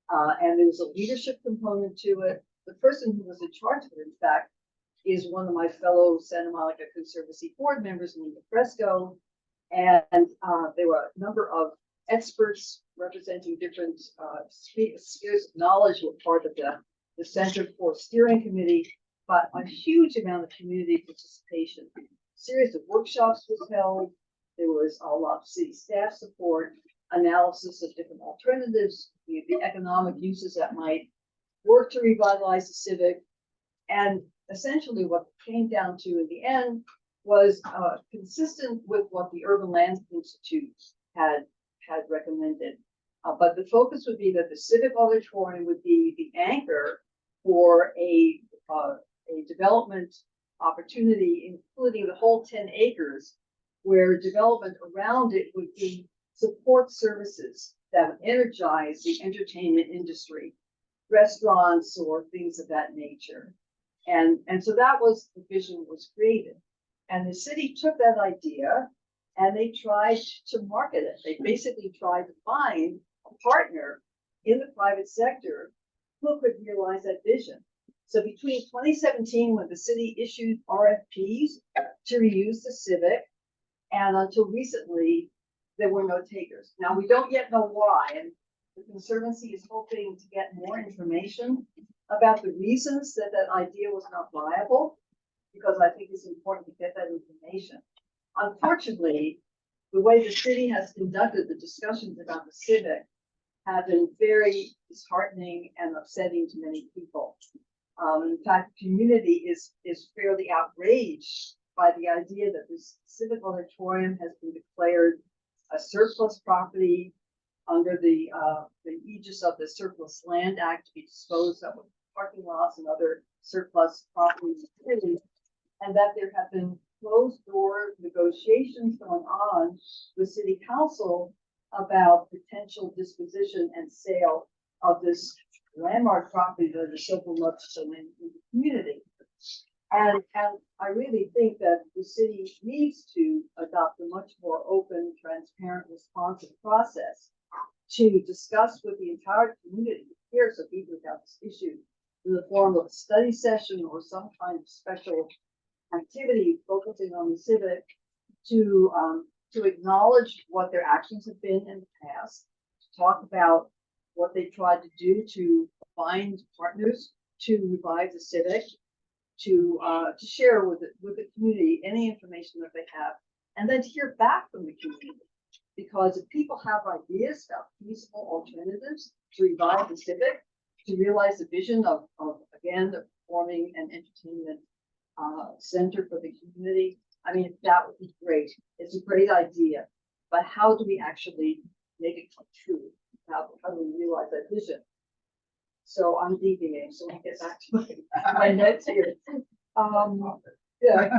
And there was a leadership component to it. The person who was in charge of it, in fact, is one of my fellow Santa Monica Conservancy board members, Nina Fresco. And there were a number of experts representing different spheres of knowledge were part of the Center for Steering Committee, but a huge amount of community participation. A series of workshops was held. There was a lot of city staff support, analysis of different alternatives, the economic uses that might work to revitalize the civic. And essentially what it came down to in the end was consistent with what the Urban Land Institute had recommended. But the focus would be that the Civic Auditorium would be the anchor for a development opportunity, including the whole 10 acres, where development around it would be support services that would energize the entertainment industry, restaurants or things of that nature. And so that was the vision was created. And the city took that idea and they tried to market it. They basically tried to find a partner in the private sector who could realize that vision. So between 2017, when the city issued RFPs to reuse the Civic, and until recently, there were no takers. Now, we don't yet know why, and the Conservancy is hoping to get more information about the reasons that that idea was not viable, because I think it's important to get that information. Unfortunately, the way the city has conducted the discussions about the Civic have been very disheartening and upsetting to many people. In fact, the community is fairly outraged by the idea that this Civic Auditorium has been declared a surplus property under the aegis of the Surplus Land Act to be disposed of with parking lots and other surplus properties, and that there have been closed door negotiations going on with City Council about potential disposition and sale of this landmark property that is so beloved so in the community. And I really think that the city needs to adopt a much more open, transparent, responsive process to discuss with the entire community who cares so deeply about this issue in the form of a study session or some kind of special activity focusing on the Civic to acknowledge what their actions have been in the past, to talk about what they tried to do to find partners to revive the Civic, to share with the community any information that they have, and then to hear back from the community. Because if people have ideas about feasible alternatives to revive the Civic, to realize the vision of again, the performing and entertainment center for the community, I mean, that would be great. It's a great idea, but how do we actually make it come true? How do we realize that vision? So I'm deviating, so let me get back to my notes here. Yeah.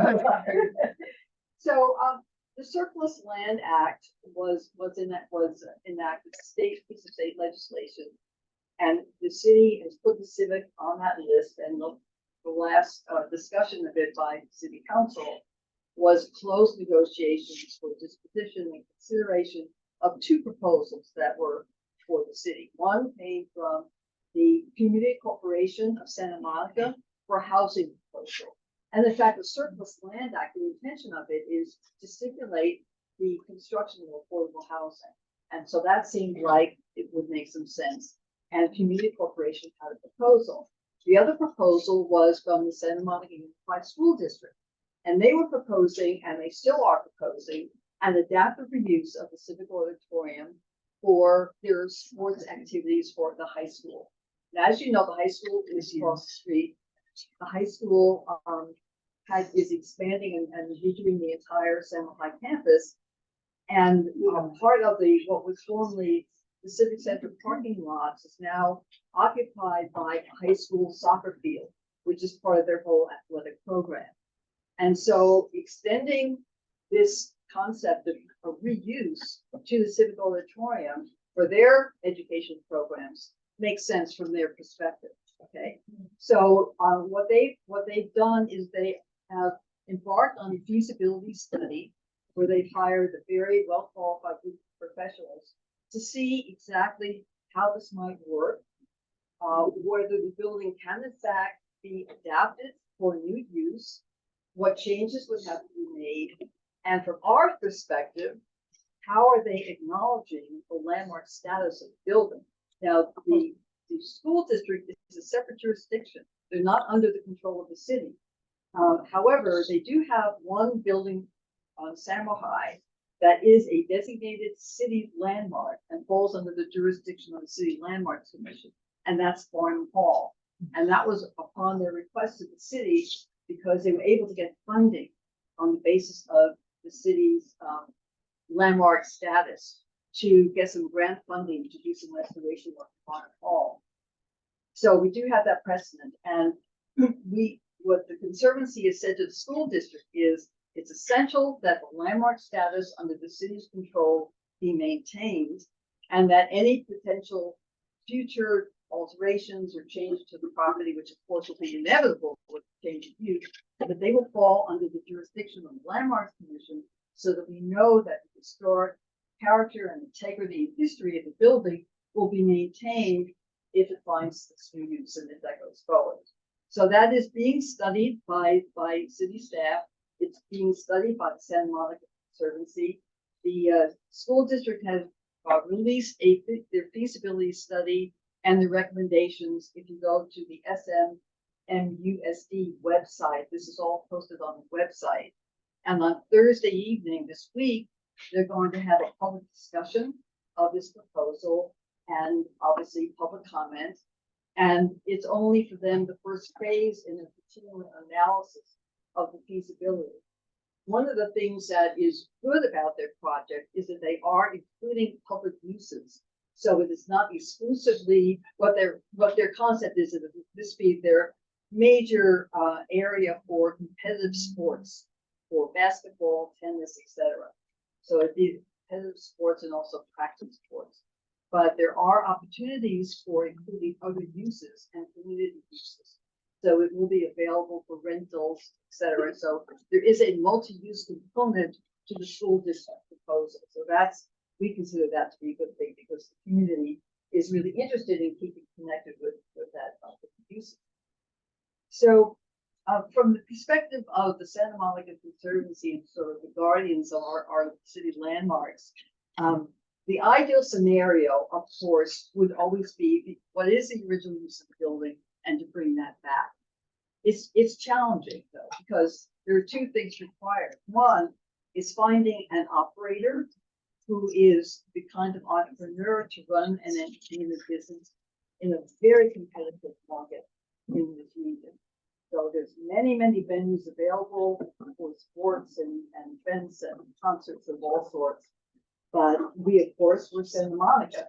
So the Surplus Land Act was enacted piece of state legislation, and the city has put the Civic on that list. And the last discussion of it by City Council was closed negotiations for disposition and consideration of two proposals that were for the city. One came from the Community Corporation of Santa Monica for a housing proposal. And in fact, the Surplus Land Act, the intention of it is to stimulate the construction of affordable housing. And so that seemed like it would make some sense. And Community Corporation had a proposal. The other proposal was from the Santa Monica Unified School District. And they were proposing, and they still are proposing, an adaptive reuse of the Civic Auditorium for their sports activities for the high school. Now, as you know, the high school is across the street. The high school is expanding and redoing the entire Santa Monica campus. And part of the, what was formerly the Civic Center parking lots is now occupied by a high school soccer field, which is part of their whole athletic program. And so extending this concept of reuse to the Civic Auditorium for their education programs makes sense from their perspective, okay? So what they've done is they have embarked on a feasibility study where they've hired a very well-qualified group of professionals to see exactly how this might work, whether the building can in fact be adapted for new use, what changes would have to be made, and from our perspective, how are they acknowledging the landmark status of the building? Now, the school district is a separate jurisdiction. They're not under the control of the city. However, they do have one building on Samuel High that is a designated city landmark and falls under the jurisdiction of the City Landmarks Commission, and that's Farnham Hall. And that was upon their request to the city because they were able to get funding on the basis of the city's landmark status to get some grant funding to do some restoration work at Farnham Hall. So we do have that precedent, and what the Conservancy has said to the school district is it's essential that the landmark status under the city's control be maintained, and that any potential future alterations or change to the property, which of course will be inevitable with change of use, but they will fall under the jurisdiction of the Landmarks Commission, so that we know that the historic character and integrity and history of the building will be maintained if it finds its new use and if that goes forward. So that is being studied by city staff. It's being studied by the Santa Monica Conservancy. The school district has released their feasibility study and the recommendations. If you go to the SMMUSD website, this is all posted on the website. And on Thursday evening this week, they're going to have a public discussion of this proposal and obviously public comment. And it's only for them the first phase in a continuing analysis of the feasibility. One of the things that is good about their project is that they are including public uses. So it is not exclusively what their concept is, that this be their major area for competitive sports, for basketball, tennis, etc. So it'd be competitive sports and also practice sports. But there are opportunities for including other uses and community uses. So it will be available for rentals, etc. So there is a multi-use component to the school district proposal. So we consider that to be a good thing because the community is really interested in keeping connected with that use. So from the perspective of the Santa Monica Conservancy and sort of the guardians of our city landmarks, the ideal scenario, of course, would always be what is the original use of the building and to bring that back. It's challenging though, because there are two things required. One is finding an operator who is the kind of entrepreneur to run an entertainment business in a very competitive market in this region. So there's many venues available for sports and events and concerts of all sorts. But we, of course, we're Santa Monica,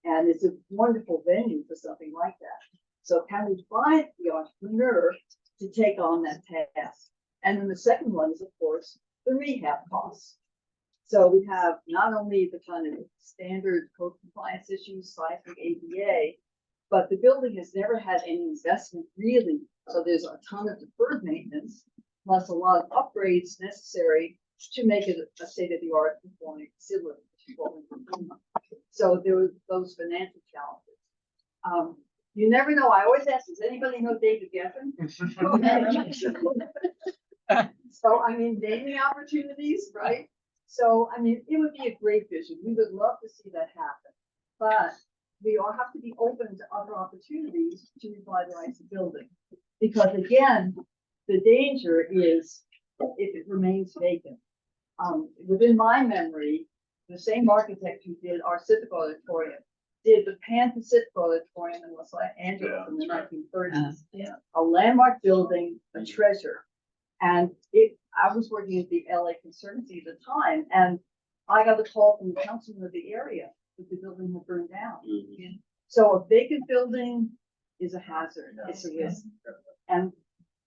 and it's a wonderful venue for something like that. So can we find the entrepreneur to take on that task? And then the second one is, of course, the rehab costs. So we have not only the kind of standard code compliance issues, like ADA, but the building has never had any investment really. So there's a ton of deferred maintenance, plus a lot of upgrades necessary to make it a state-of-the-art conforming facility. So there were those financial challenges. You never know. I always ask, does anybody know David Geffen? So, I mean, dating opportunities, right? So, I mean, it would be a great vision. We would love to see that happen. But we all have to be open to other opportunities to revitalize the building. Because again, the danger is if it remains vacant. Within my memory, the same architect who did our Civic Auditorium did the Pan Pacific Auditorium in Los Angeles in the 1930s. A landmark building, a treasure. And I was working at the LA Conservancy at the time, and I got a call from the councilman of the area that the building had burned down. Mhm. So a vacant building is a hazard, it's a risk. And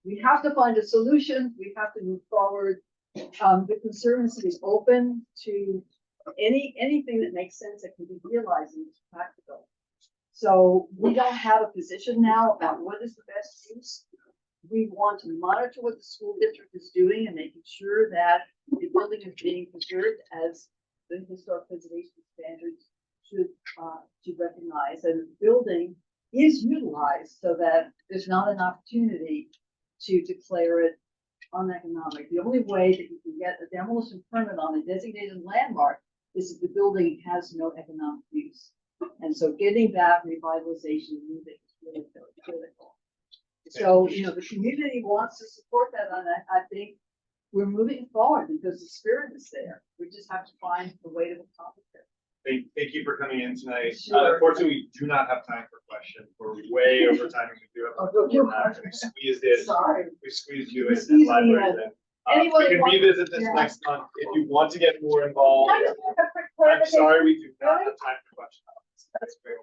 we have to find a solution, we have to move forward. The Conservancy is open to anything that makes sense that can be realized and is practical. So we don't have a position now about what is the best use. We want to monitor what the school district is doing and making sure that the building is being preserved as the historic preservation standards should recognize, and the building is utilized so that there's not an opportunity to declare it uneconomic. The only way that you can get a demolition permit on a designated landmark is if the building has no economic use. And so getting that revitalization moving is really critical. So, the community wants to support that, and I think we're moving forward because the spirit is there. We just have to find the way to accomplish it. Thank you for coming in tonight. Sure. Unfortunately, we do not have time for questions. We're way over time and we do have. We squeezed it. Sorry. We squeezed you in. Excuse me, libraries in. We anybody can want- revisit this Yeah. next month if you want to get more involved. Can I just make a quick I'm clarification? sorry, we do not have time for questions. That's great.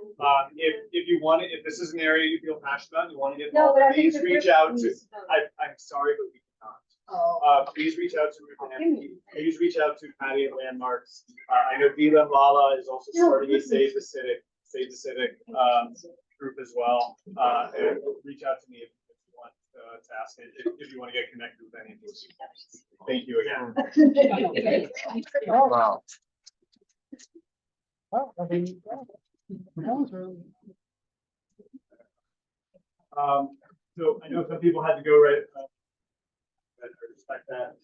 If you want to, if this is an area you feel passionate about, and you want to get No, involved, but I think please the reach group out to, needs to know. I'm sorry, but we cannot. Oh. Please reach out to Ruth and Anthony. Please reach out to Patty at Landmarks. I know Vila and Lala is also starting a Save the Civic group as well. And reach out to me if you want to ask it, if you want to get connected with any of those. Thank you again. Wow. Well, I mean, that was really. So I know some people had to go right. I respect that.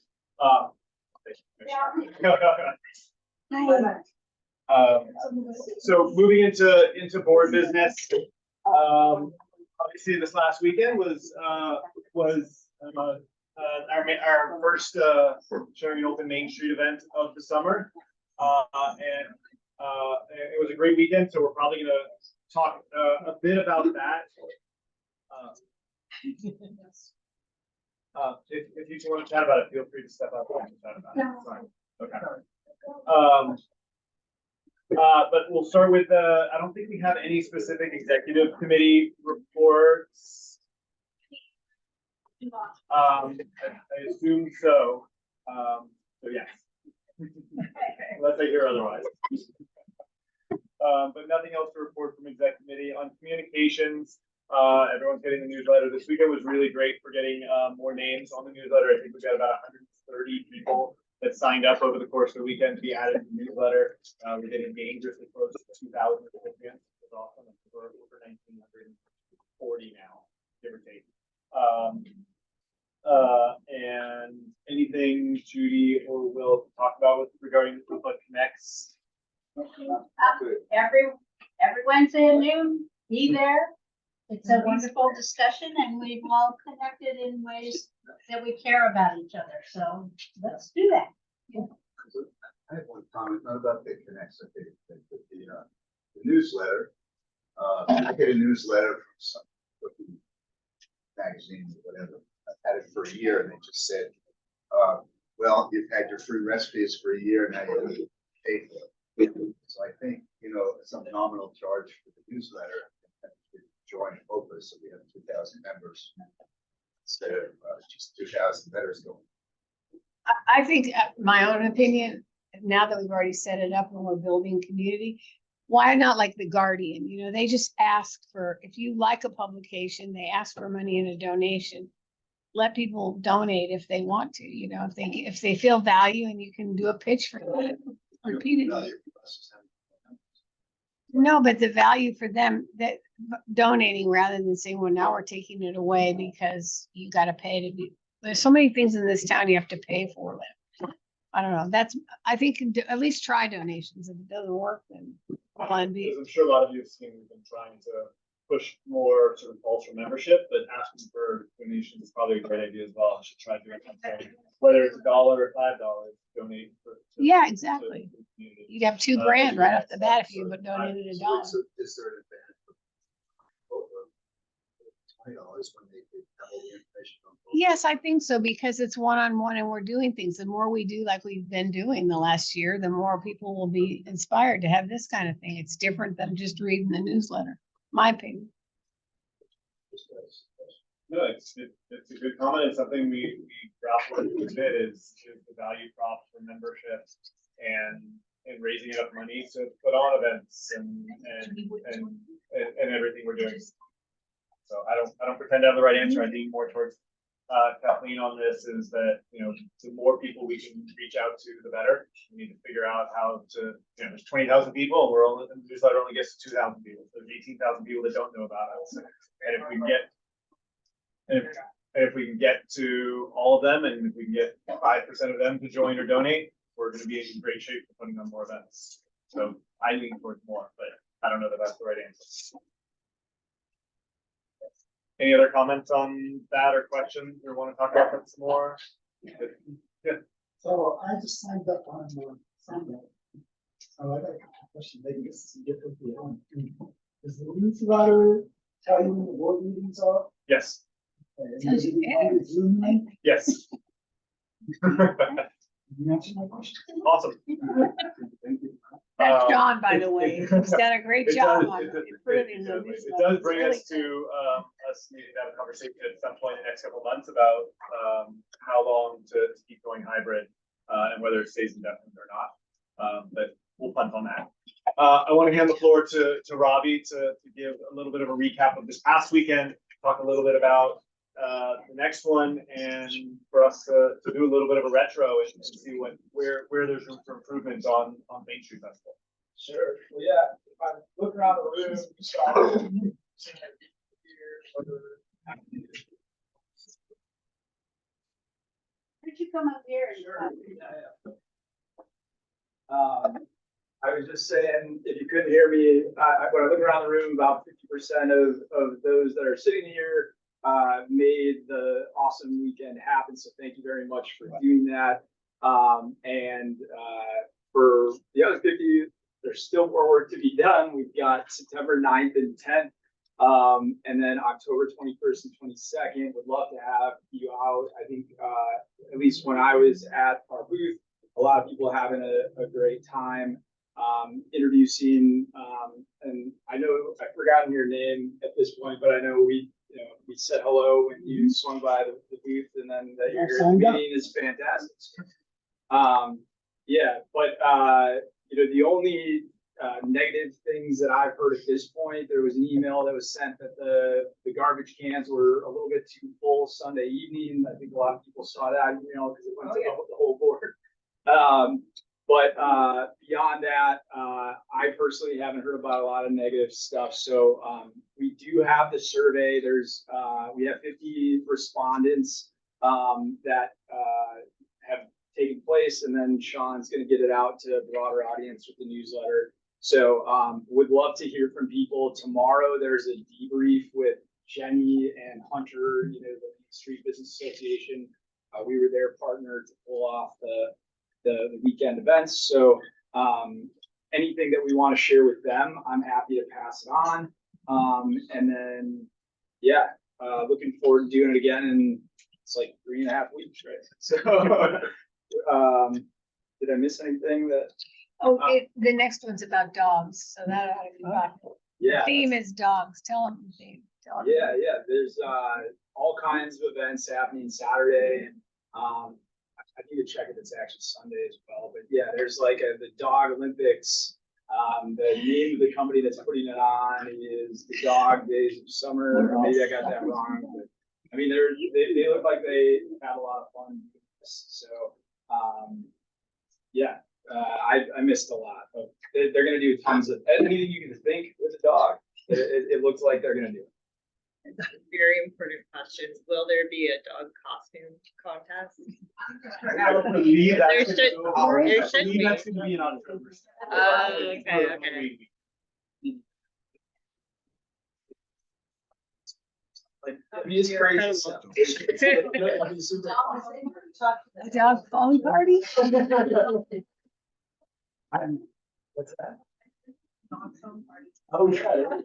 So moving into board business. Obviously, this last weekend was our first sharing an open Main Street event of the summer, and it was a great weekend. So we're probably going to talk a bit about that. If you two want to chat about it, feel free to step up and chat about it. It's fine. Okay. But we'll start with I don't think we have any specific executive committee reports. I assume so. So yes. Unless I hear otherwise. But nothing else to report from exec committee. On communications, everyone's getting the newsletter. This weekend was really great for getting more names on the newsletter. I think we got about 130 people that signed up over the course of the weekend to be added to the newsletter. We're getting dangerously close to 2,000 recipients. It's awesome. We're over 1,940 now, give or take. And anything Judy or Will talk about regarding what connects? Every Wednesday at noon, be there. It's a wonderful discussion and we've all connected in ways that we care about each other. So let's do that. I have one comment, not about the connects, I think, but the newsletter. I get a newsletter from some magazine or whatever. I've had it for a year and they just said, well, you've had your free recipes for a year, now you have to pay for it. So I think, some nominal charge for the newsletter. Join OPA, so we have 2,000 members instead of just 2,000 letters going. I think, my own opinion, now that we've already set it up and we're building community, why not like the Guardian? They just ask for, if you like a publication, they ask for money in a donation. Let people donate if they want to, if they feel value, and you can do a pitch for that repeatedly. No, but the value for them, that donating rather than saying, well, now we're taking it away because you got to pay to be. There's so many things in this town you have to pay for. I don't know. I think at least try donations. If it doesn't work, then plan B. I'm sure a lot of you have seen we've been trying to push more sort of cultural membership, but asking for donations is probably a great idea as well. I should try to do it. Whether it's $1 or $5, donate. Yeah, exactly. You'd have $2 grand right off the bat if you would donated $1. So is there an advantage for $20 when they could have all the information on both? Yes, I think so, because it's one-on-one and we're doing things. The more we do like we've been doing the last year, the more people will be inspired to have this kind of thing. It's different than just reading the newsletter, my opinion. No, it's a good comment. It's something we grapple with a bit is the value prop for membership and raising enough money to put on events and everything we're doing. So I don't pretend to have the right answer. I lean more towards Kathleen on this is that, the more people we can reach out to, the better. We need to figure out how to, there's 20,000 people, the newsletter only gets to 2,000 people. There's 18,000 people that don't know about us. And if we can get to all of them, and if we can get 5% of them to join or donate, we're going to be in great shape for putting on more events. So I lean towards more, but I don't know that that's the right answer. Any other comments on that or questions or want to talk about that some more? Yeah. So I just signed up on Sunday. So I got a couple of questions. Maybe this is different for you. Does the newsletter tell you when the board meetings are? Yes. Tells you, Zoom link? Yes. You answered my question. Awesome. Thank you. that's John, by the way. He's done a great job on It improving the does newsletter. bring Really us to us needing to have a conversation at some point in the next couple of months about how long to keep going hybrid and whether it stays indefinite or not. But we'll punt on that. I want to hand the floor to Robbie to give a little bit of a recap of this past weekend, talk a little bit about the next one, and for us to do a little bit of a retro and see where there's room for improvement on Main Street Festival. Sure. Well, yeah, if I look around the room, so Where'd you come up here? I was just saying, if you couldn't hear me, when I look around the room, about 50% of those that are sitting here made the awesome weekend happen. So thank you very much for doing that. And for the other 50, there's still more work to be done. We've got September 9th and 10th. And then October 21st and 22nd. Would love to have you out. I think at least when I was at our booth, a lot of people having a great time introducing. And I know I've forgotten your name at this point, but I know we said hello when you swung by the booth, and then that you're here at the meeting is fantastic. Yeah, but the only negative things that I've heard at this point, there was an email that was sent that the garbage cans were a little bit too full Sunday evening. I think a lot of people saw that email because it went to the whole board. But beyond that, I personally haven't heard about a lot of negative stuff. So we do have the survey. We have 50 respondents that have taken place, and then Sean's going to get it out to a broader audience with the newsletter. So would love to hear from people. Tomorrow there's a debrief with Jenny and Hunter, the Main Street Business Association. We were their partner to pull off the weekend events. So anything that we want to share with them, I'm happy to pass it on. And then, looking forward to doing it again in it's like 3.5 weeks, right? So did I miss anything that? The next one's about dogs, so that ought to be fun. Yeah. The theme is dogs. Tell them the theme. Yeah. There's all kinds of events happening Saturday. I need to check if it's actually Sunday as well. But yeah, there's like the Dog Olympics. The name of the company that's putting it on is the Dog Days of Summer. Maybe I got that wrong. But I mean, they look like they had a lot of fun doing this. So I missed a lot. But they're going to do tons of anything you can think with a dog. It looks like they're going to do it. Very important question. Will there be a dog costume contest? I believe There should be. That's going to be in October. Okay. Like, it's crazy stuff. A dog phone party? What's that? Oh, yeah.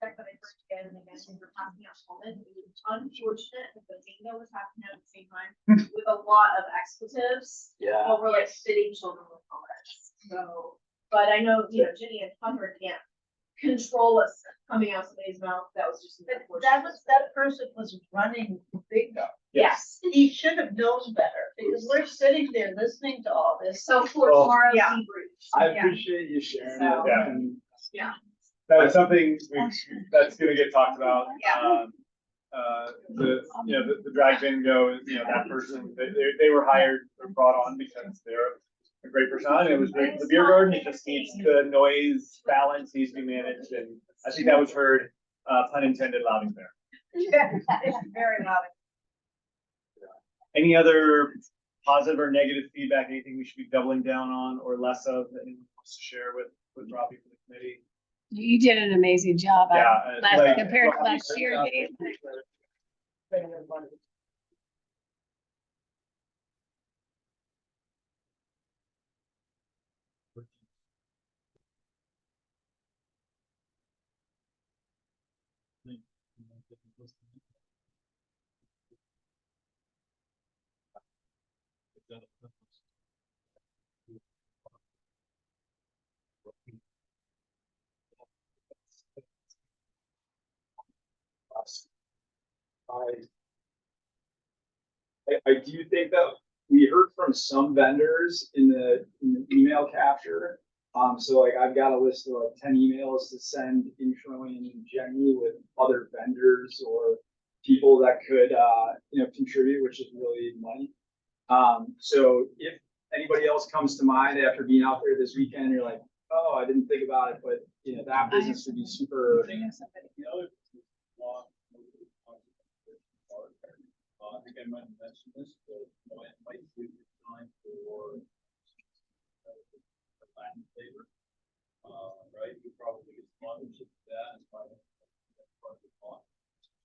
check that I heard again and again, we were passing out helmets. It was unfortunate that the bingo was happening at the same time with a lot of expletives. Yeah. Over like spitting children with helmets. So, but I know, you know, Ginny and Hunter can't control us coming out somebody's mouth. That was just. That person was running bingo. Yes. He should have known better, because we're sitting there listening to all this. So for Well, tomorrow's yeah. debrief. I Yeah. appreciate you sharing So- that. And Yeah. that is something that's gonna get talked about. Yeah. The drag bingo, that person, they were hired or brought on because they're a great personality. It was great for the beer garden. It just needs the noise balance needs to be managed, and I think that was heard, pun intended, loud and clear. Yeah, it's very loud. Any other positive or negative feedback, anything we should be doubling down on or less of that anyone wants to share with Robbie for the committee? You did an amazing job. Yeah, Compared to last year. Dave. I do think that we heard from some vendors in the email capture. So like I've got a list of like 10 emails to send introing Jenny with other vendors or people that could contribute, which is really money. So if anybody else comes to mind after being out there this weekend, you're like, oh, I didn't think about it, but that business would be super. I think I might have mentioned this, but it might be time for Latin flavor. Right? You probably get sponsorship for that as part of the cost.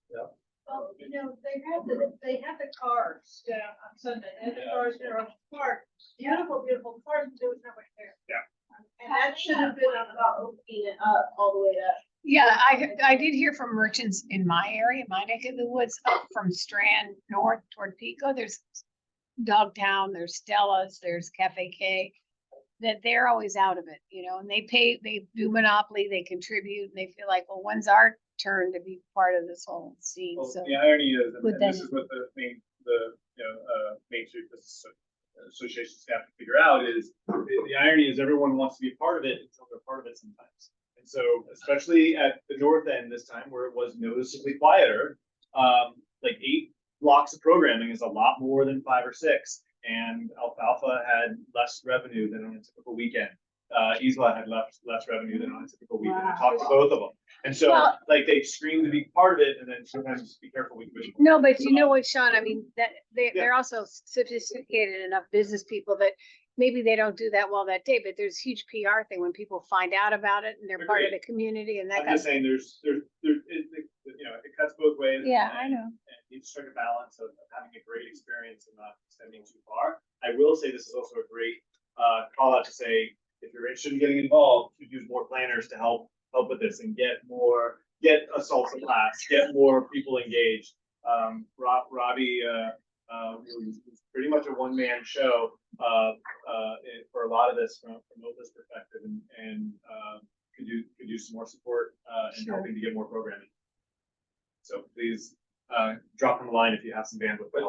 Yeah. Oh, they have the cars down on Sunday, and the cars there on the park, beautiful cars, there was nobody there. Yeah. And that should have been about opening it up all the way up. Yeah, I did hear from merchants in my area, my neck of the woods, up from Strand north toward Pico. There's Dogtown, there's Stella's, there's Cafe K, that they're always out of it, and they do Monopoly, they contribute, and they feel like, well, when's our turn to be part of this whole scene? Well, So the irony is, and With this that- is what the Main Street Business Association staff to figure out is the irony is everyone wants to be a part of it until they're part of it sometimes. And so, especially at the north end this time, where it was noticeably quieter, like 8 blocks of programming is a lot more than 5 or 6. And Alfalfa had less revenue than on a typical weekend. Isla had less revenue than on a typical weekend. I talked to both of them. And so, Well- they scream to be part of it, and then sometimes be careful with which. No, but you know what, Sean, I mean, that they're also sophisticated enough business people that maybe they don't do that well that day, but there's a huge PR thing when people find out about it and they're part of the community and that I'm kind just of. saying it cuts both ways. Yeah, I know. And you need to strike a balance of having a great experience and not extending too far. I will say this is also a great call out to say, if you're interested in getting involved, you use more planners to help with this and get a salsa class, get more people engaged. Robbie was pretty much a one-man show for a lot of this from OPA's perspective, and could use some more support in helping to get more programming. So please drop them a line if you have some bandwidth. But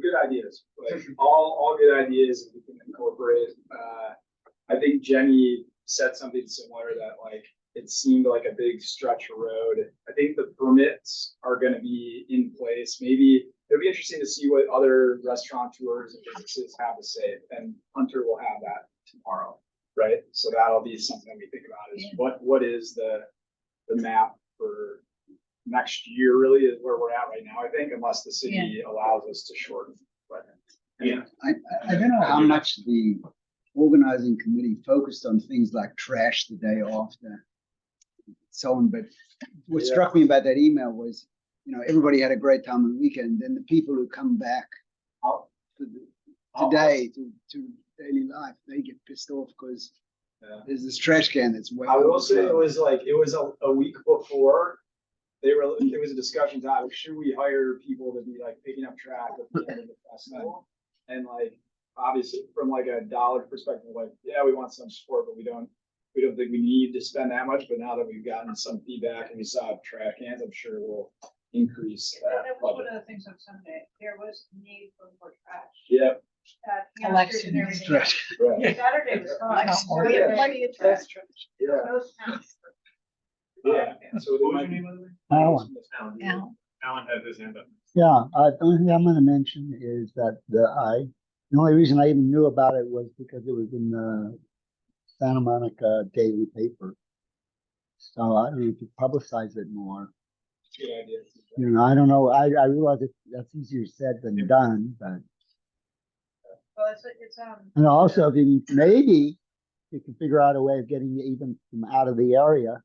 good ideas, like all good ideas we can incorporate. I think Jenny said something similar that like it seemed like a big stretch of road. I think the permits are going to be in place. Maybe it'll be interesting to see what other restaurateurs and businesses have to say, and Hunter will have that tomorrow, right? So that'll be something we think about is what is the map for next year really is where we're at right now, I think, unless the city allows us to shorten. But I don't know how much the organizing committee focused on things like trash the day after, so on. But what struck me about that email was, everybody had a great time on the weekend. Then the people who come back today to daily life, they get pissed off because there's this trash can that's way. I will say it was a week before it was a discussion topic, should we hire people to be like picking up trash at the end of the festival? And like, obviously, from like a dollar perspective, like, yeah, we want some support, but we don't think we need to spend that much, but now that we've gotten some feedback and we saw trash cans, I'm sure we'll increase that. That was one of the things on Sunday, there was need for more trash. Yep. Collection. Right. Saturday was fun. We have plenty of trash. Yeah. Yeah. So What was your name, by the way? Alan. Alan had his hand up. Yeah, the only thing I'm gonna mention is that the only reason I even knew about it was because it was in the Santa Monica daily paper. So I don't know if you publicize it more. Good idea. You know, I don't know, I realize that's easier said than done, but. Well, it's, And also, if you, maybe you can figure out a way of getting it even from out of the area.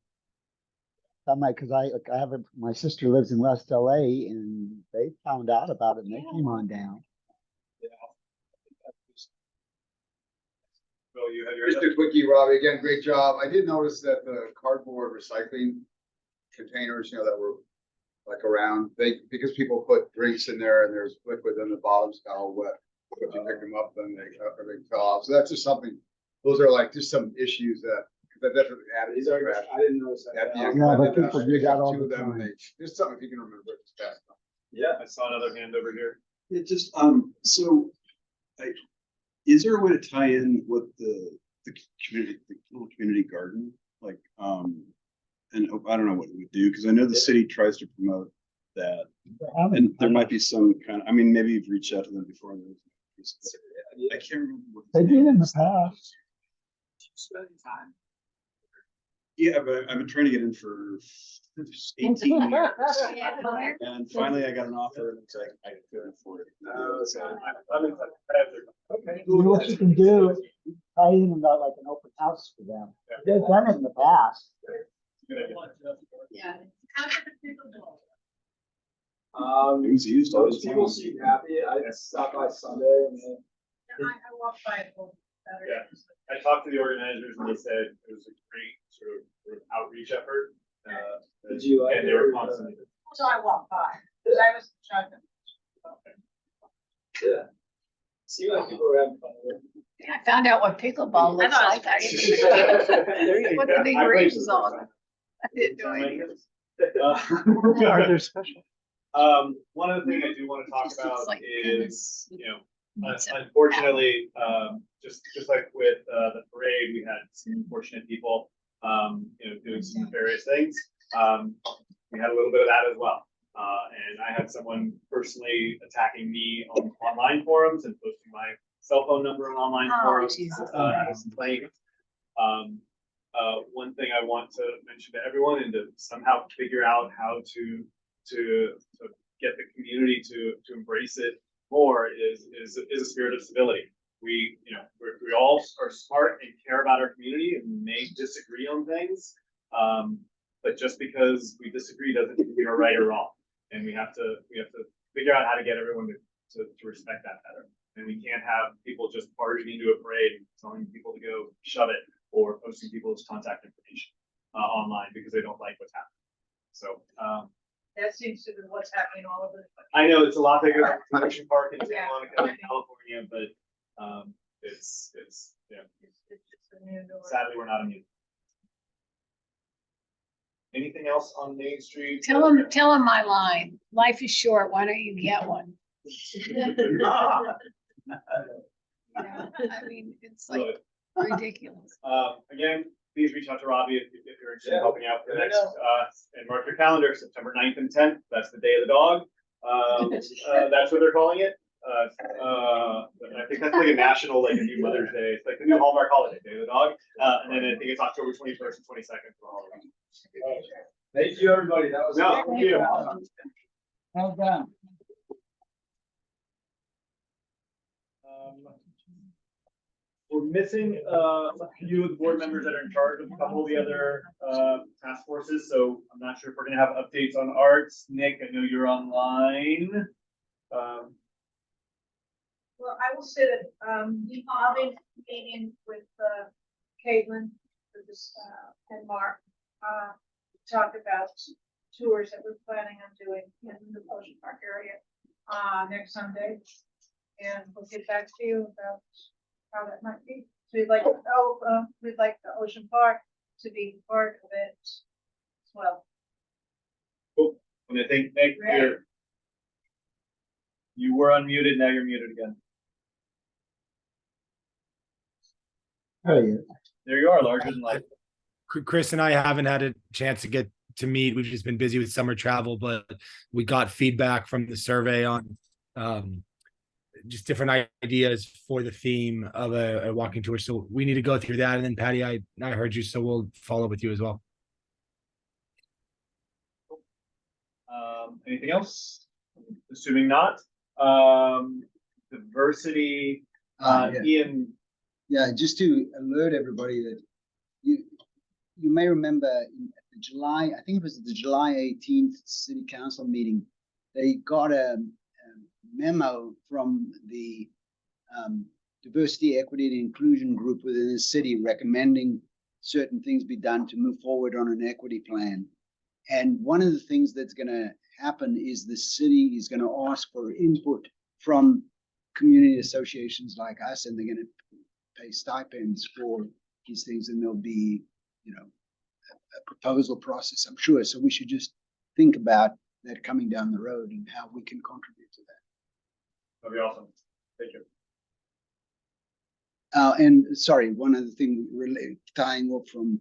That might, because I have my sister lives in West LA and they found out about it and they came on down. Bill, you had your. Just a quickie, Robbie, again, great job. I did notice that the cardboard recycling containers, that were like around, because people put drinks in there and there's liquid and the bottom's got all wet. If you pick them up, then everything fell off. So that's just something, those are like just some issues that definitely added. These are, I didn't notice that. Yeah, but people do that all the time. Just something if you can remember. It's fast. Yeah, I saw another hand over here. It just, so, like, is there a way to tie in with the little community garden? Like, and I don't know what it would do, because I know the city tries to promote that. And there might be some kind of, I mean, maybe you've reached out to them before. I can't remember. They did in the past. Yeah, but I've been trying to get in for 18 years. And finally I got an offer and it's like, I couldn't afford it. So I'm in touch. Okay. You know what you can do, tie in about like an open house for them. They've done it in the past. Yeah. it was used all the People time. seem happy. I stopped by Sunday and then. I walked by it on Saturday. Yeah. I talked to the organizers and they said it was a great sort of outreach effort. Did you like and they it were or- constantly. So I walked by, because I was trying to. Yeah. Seemed like people were having fun with it. I found out what pickleball looks like. I didn't put the big rings on. I didn't do it. Are there special? One other thing I do want to talk about is, unfortunately, just like with the parade, we had some unfortunate people, doing some nefarious things. We had a little bit of that as well. And I had someone personally attacking me on online forums and posting my cell phone number on online forums as a complaint. One thing I want to mention to everyone and to somehow figure out how to get the community to embrace it more is a spirit of civility. We all are smart and care about our community and may disagree on things. But just because we disagree doesn't mean we are right or wrong. And we have to figure out how to get everyone to respect that better. And we can't have people just barging into a parade and telling people to go shove it or posting people's contact information online because they don't like what's happening. So That seems to be what's happening all over the place. I know it's a lot bigger than Ocean Park in Santa Yeah. Monica, California, but it's It's just a new norm. sadly we're not immune. Anything else on Main Street? Tell them my line. Life is short. Why don't you get one? I mean, it's like ridiculous. Again, please reach out to Robbie if you're interested in helping out for the next, and mark your calendar, September 9th and 10th. That's the day of the dog. That's what they're calling it. I think that's like a national, like a new Mother's Day. It's like the new Hallmark holiday, Day of the Dog. And then I think it's October 21st and 22nd for Halloween. Thank you, everybody. That was. No, thank you. Well done. We're missing a few of the board members that are in charge of a couple of the other task forces, so I'm not sure if we're gonna have updates on arts. Nick, I know you're online. Well, I will say that, I'll be meeting with, Caitlin, for this, and Mark, talk about tours that we're planning on doing in the Ocean Park area, next Sunday. And we'll get back to you about how that might be. So we'd like the Ocean Park to be part of it as well. Cool. And I think, Nick, you were unmuted, now you're muted again. Hey, There you are, larger than life. Chris and I haven't had a chance to get to meet. We've just been busy with summer travel, but we got feedback from the survey on just different ideas for the theme of a walking tour. So we need to go through that. And then Patty, I heard you, so we'll follow with you as well. Anything else? Assuming not. Diversity, Ian. Yeah, just to alert everybody that you may remember in July, I think it was the July 18th City Council meeting, they got a memo from the Diversity, Equity, and Inclusion group within the city recommending certain things be done to move forward on an equity plan. And one of the things that's going to happen is the city is going to ask for input from community associations like us, and they're going to pay stipends for these things, and there'll be, a proposal process, I'm sure. So we should just think about that coming down the road and how we can contribute to that. That'd be awesome. Thank you. And sorry, one other thing tying up from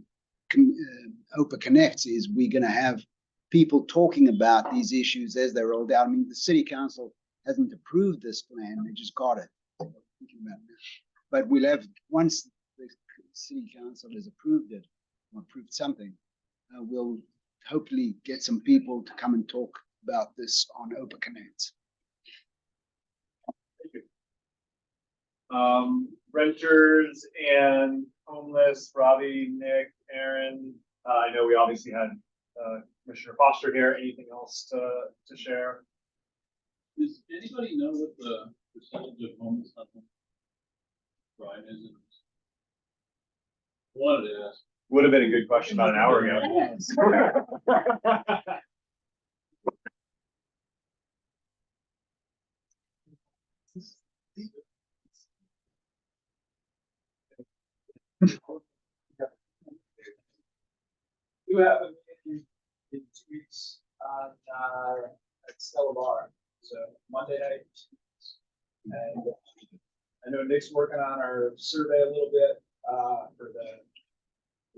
OPA Connects is we're going to have people talking about these issues as they're rolled out. I mean, the city council hasn't approved this plan; they just got it. But we'll have, once the city council has approved it or approved something, we'll hopefully get some people to come and talk about this on OPA Connects. Renters and homeless, Robbie, Nick, Aaron. I know we obviously had Commissioner Foster here. Anything else to share? Does anybody know what the percentage of homeless people right is? Wanted to ask. Would have been a good question about an hour ago. You have a meeting in 2 weeks on at Stella Bar, so Monday night. And I know Nick's working on our survey a little bit for the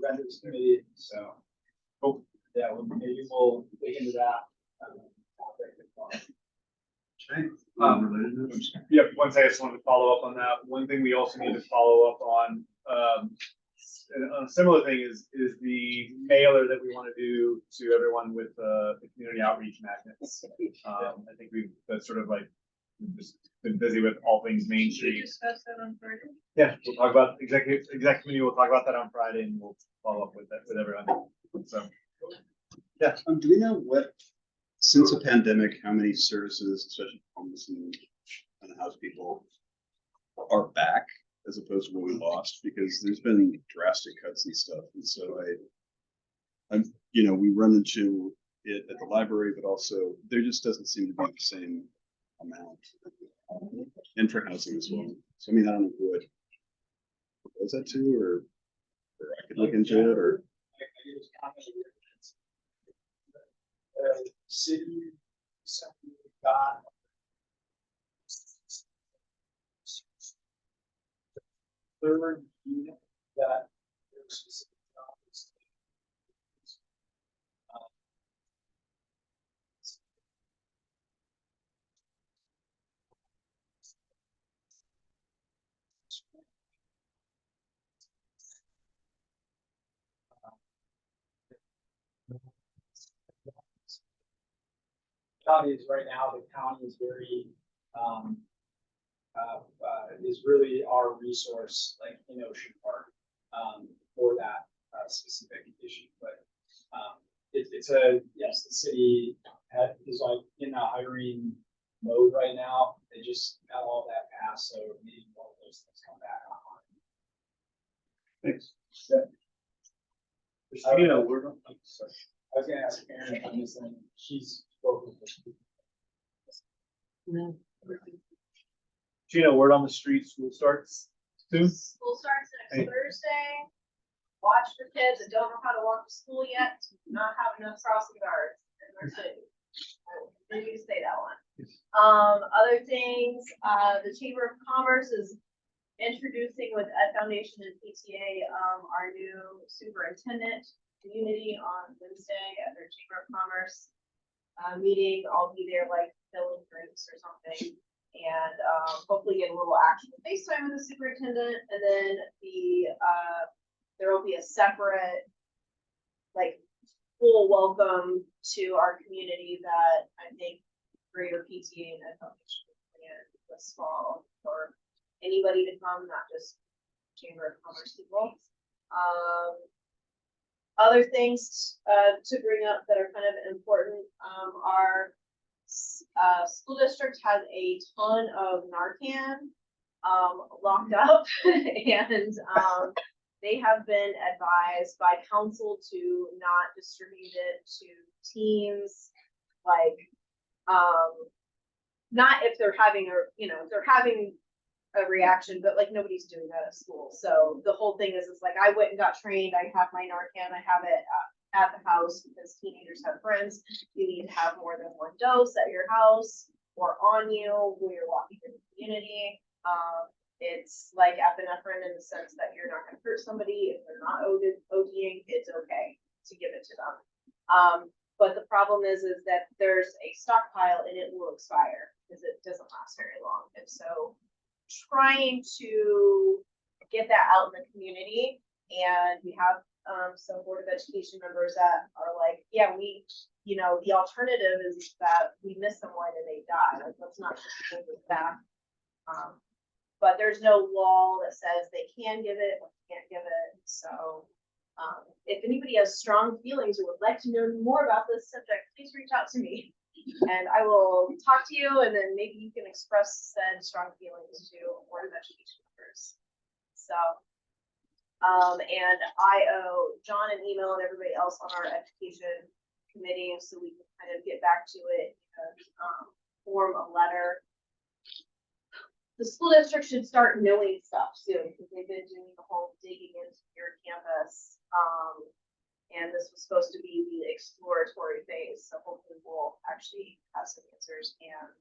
renters committee, so yeah, maybe we'll dig into that. Yeah, one thing I just wanted to follow up on that. One thing we also need to follow up on, a similar thing is the mailer that we want to do to everyone with the community outreach magnets. I think that's sort of like just been busy with all things Main Street. Discuss that on Friday. Yeah, we'll talk about exec committee. We'll talk about that on Friday, and we'll follow up with that with everyone. So, yeah. Do we know what, since the pandemic, how many services, especially homeless and unhoused people, are back as opposed to what we lost? Because there's been drastic cuts and stuff, and so we run into it at the library, but also there just doesn't seem to be the same amount, and for housing as well. So I mean, I don't know who would propose that to, or I could look into it, or. City got third unit that there's specific county is right now, the county is very, is really our resource, like in Ocean Park, for that specific issue. But it's yes, the city is like in a hiring mode right now. They just got all that passed, so maybe more of those things come back online. Thanks. Yeah. Just, word on. Sorry. I was gonna ask Erin on this, and she's spoken. Gina, word on the street, school starts soon? School starts next Thursday. Watch for kids that don't know how to walk to school yet, do not have enough crossing guards in their city. I will continue to say that one. Other things, the Chamber of Commerce is introducing with Ed Foundation and PTA, our new superintendent community on Wednesday at their Chamber of Commerce meeting. I'll be there like filling drinks or something. And hopefully get a little actual FaceTime with the superintendent, and then there will be a separate, like, full welcome to our community that I think greater PTA and Ed Foundation plan this fall for anybody to come, not just Chamber of Commerce people. Other things to bring up that are kind of important are school district has a ton of Narcan locked up, and they have been advised by council to not distribute it to teams, like not if they're having if they're having a reaction, but like nobody's doing that at school. So the whole thing is, it's like I went and got trained. I have my Narcan. I have it at the house because teenagers have friends. You need to have more than one dose at your house or on you when you're walking in the community. It's like epinephrine in the sense that you're not going to hurt somebody. If they're not ODing, it's okay to give it to them. But the problem is that there's a stockpile and it will expire because it doesn't last very long. And so trying to get that out in the community, and we have some Board of Education members that are like, yeah, the alternative is that we miss someone and they die. Like, let's not just hold it back. But there's no law that says they can give it or can't give it. So if anybody has strong feelings or would like to know more about this subject, please reach out to me and I will talk to you, and then maybe you can express said strong feelings to Board of Education members. So, and I owe John an email and everybody else on our education committee so we can kind of get back to it and form a letter. The school district should start knowing stuff soon because they've been doing the whole digging into your campus. And this was supposed to be the exploratory phase. So hopefully we'll actually have some answers. And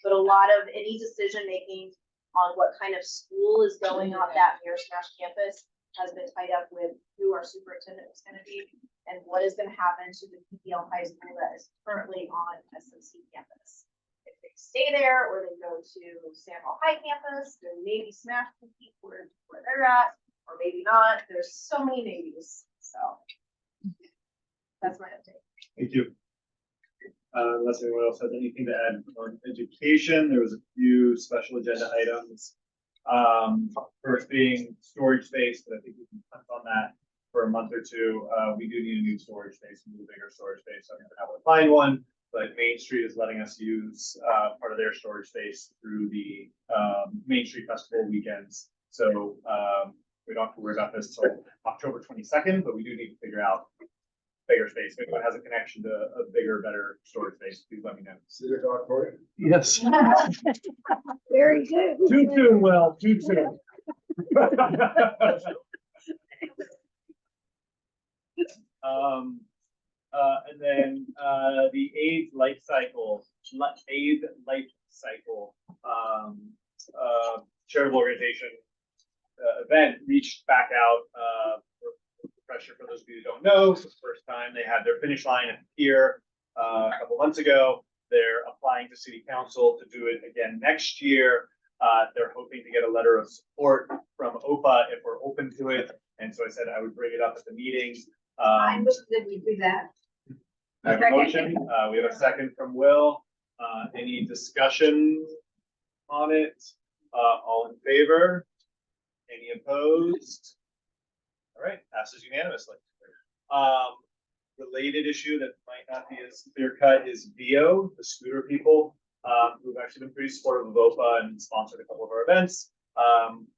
but a lot of any decision making on what kind of school is going on that near Smash campus has been tied up with who our superintendent is going to be and what is going to happen to the PPL high school that is currently on SMC campus. If they stay there or they go to Sandwell High campus, then maybe Smash can keep where they're at, or maybe not. There's so many maybes. So that's my update. Thank you. Unless anyone else has anything to add on education, there was a few special agenda items. First being storage space, but I think we can touch on that for a month or two. We do need a new storage space, a new bigger storage space. I'm going to have to find one, but Main Street is letting us use part of their storage space through the Main Street Festival weekends. So we don't have to worry about this until October 22nd, but we do need to figure out bigger space. If anyone has a connection to a bigger, better storage space, please let me know. Civic Auditorium? Yes. Very good. Too soon, Will, too soon. And then the AIDS life cycle, charitable organization event reached back out. Pressure for those of you who don't know, it's the first time they had their finish line at the pier a couple months ago. They're applying to City Council to do it again next year. They're hoping to get a letter of support from OPA if we're open to it. And so I said I would bring it up at the meeting. I wish that we do that. I have a motion. We have a second from Will. Any discussion on it? All in favor? Any opposed? All right, passes unanimously. Related issue that might not be as clear cut is VO, the scooter people, who've actually been pretty supportive of OPA and sponsored a couple of our events.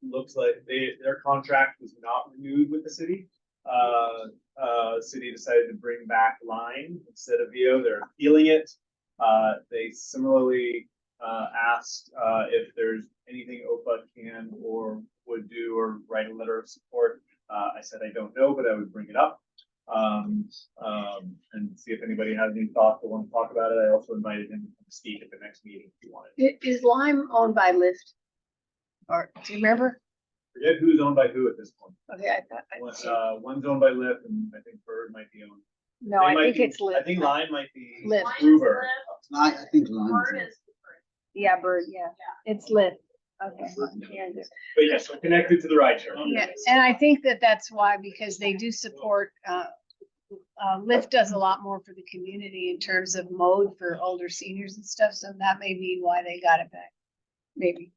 Looks like their contract was not renewed with the city. city decided to bring back line instead of VO. They're appealing it. They similarly asked if there's anything OPA can or would do or write a letter of support. I said I don't know, but I would bring it up and see if anybody has any thoughts or want to talk about it. I also invited him to speak at the next meeting if he wanted. Is Lime owned by Lyft? Or, do you remember? Forget who's owned by who at this point. Okay, I thought. One's owned by Lyft, and I think Bird might be owned. No, They I might think be- it's Lyft. I think Line might be Lyft. Uber. I think Lime. Yeah, Bird, yeah. It's Lyft. Okay. Yeah, it is. But yes, so connected to the ride share. Yeah, and I think that that's why, because they do support, Lyft does a lot more for the community in terms of mode for older seniors and stuff, so that may be why they got it back. Maybe.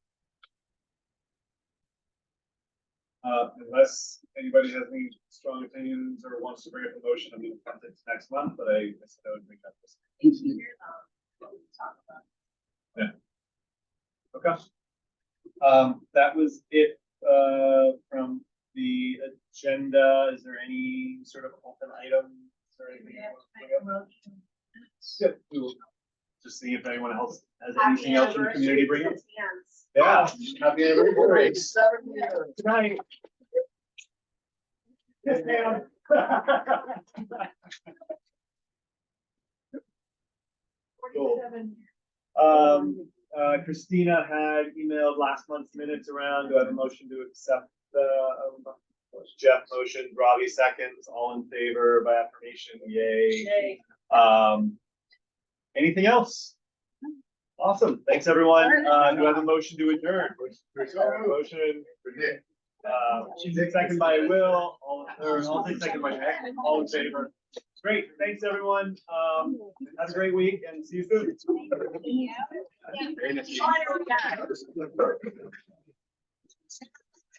Unless anybody has any strong opinions or wants to bring up a motion, I'm gonna come to next month, but I said I would bring up this. Yeah. Okay. That was it, from the agenda. Is there any sort of open items or anything? You want to bring up? Yep, we will just see if anyone else has anything else from the community to bring up. Yeah, happy anniversary. 7 years. Tonight. Yes, ma'am. Cool. Christina had emailed last month's minutes around. Do I have a motion to accept the Jeff motion, Robbie seconds, all in favor by affirmation? Yay. Anything else? Awesome. Thanks, everyone. Do I have a motion to adjourn? Motion for Nick. Second by Will, I'll take second by Nick, all in favor. Great, thanks, everyone. Have a great week and see you soon.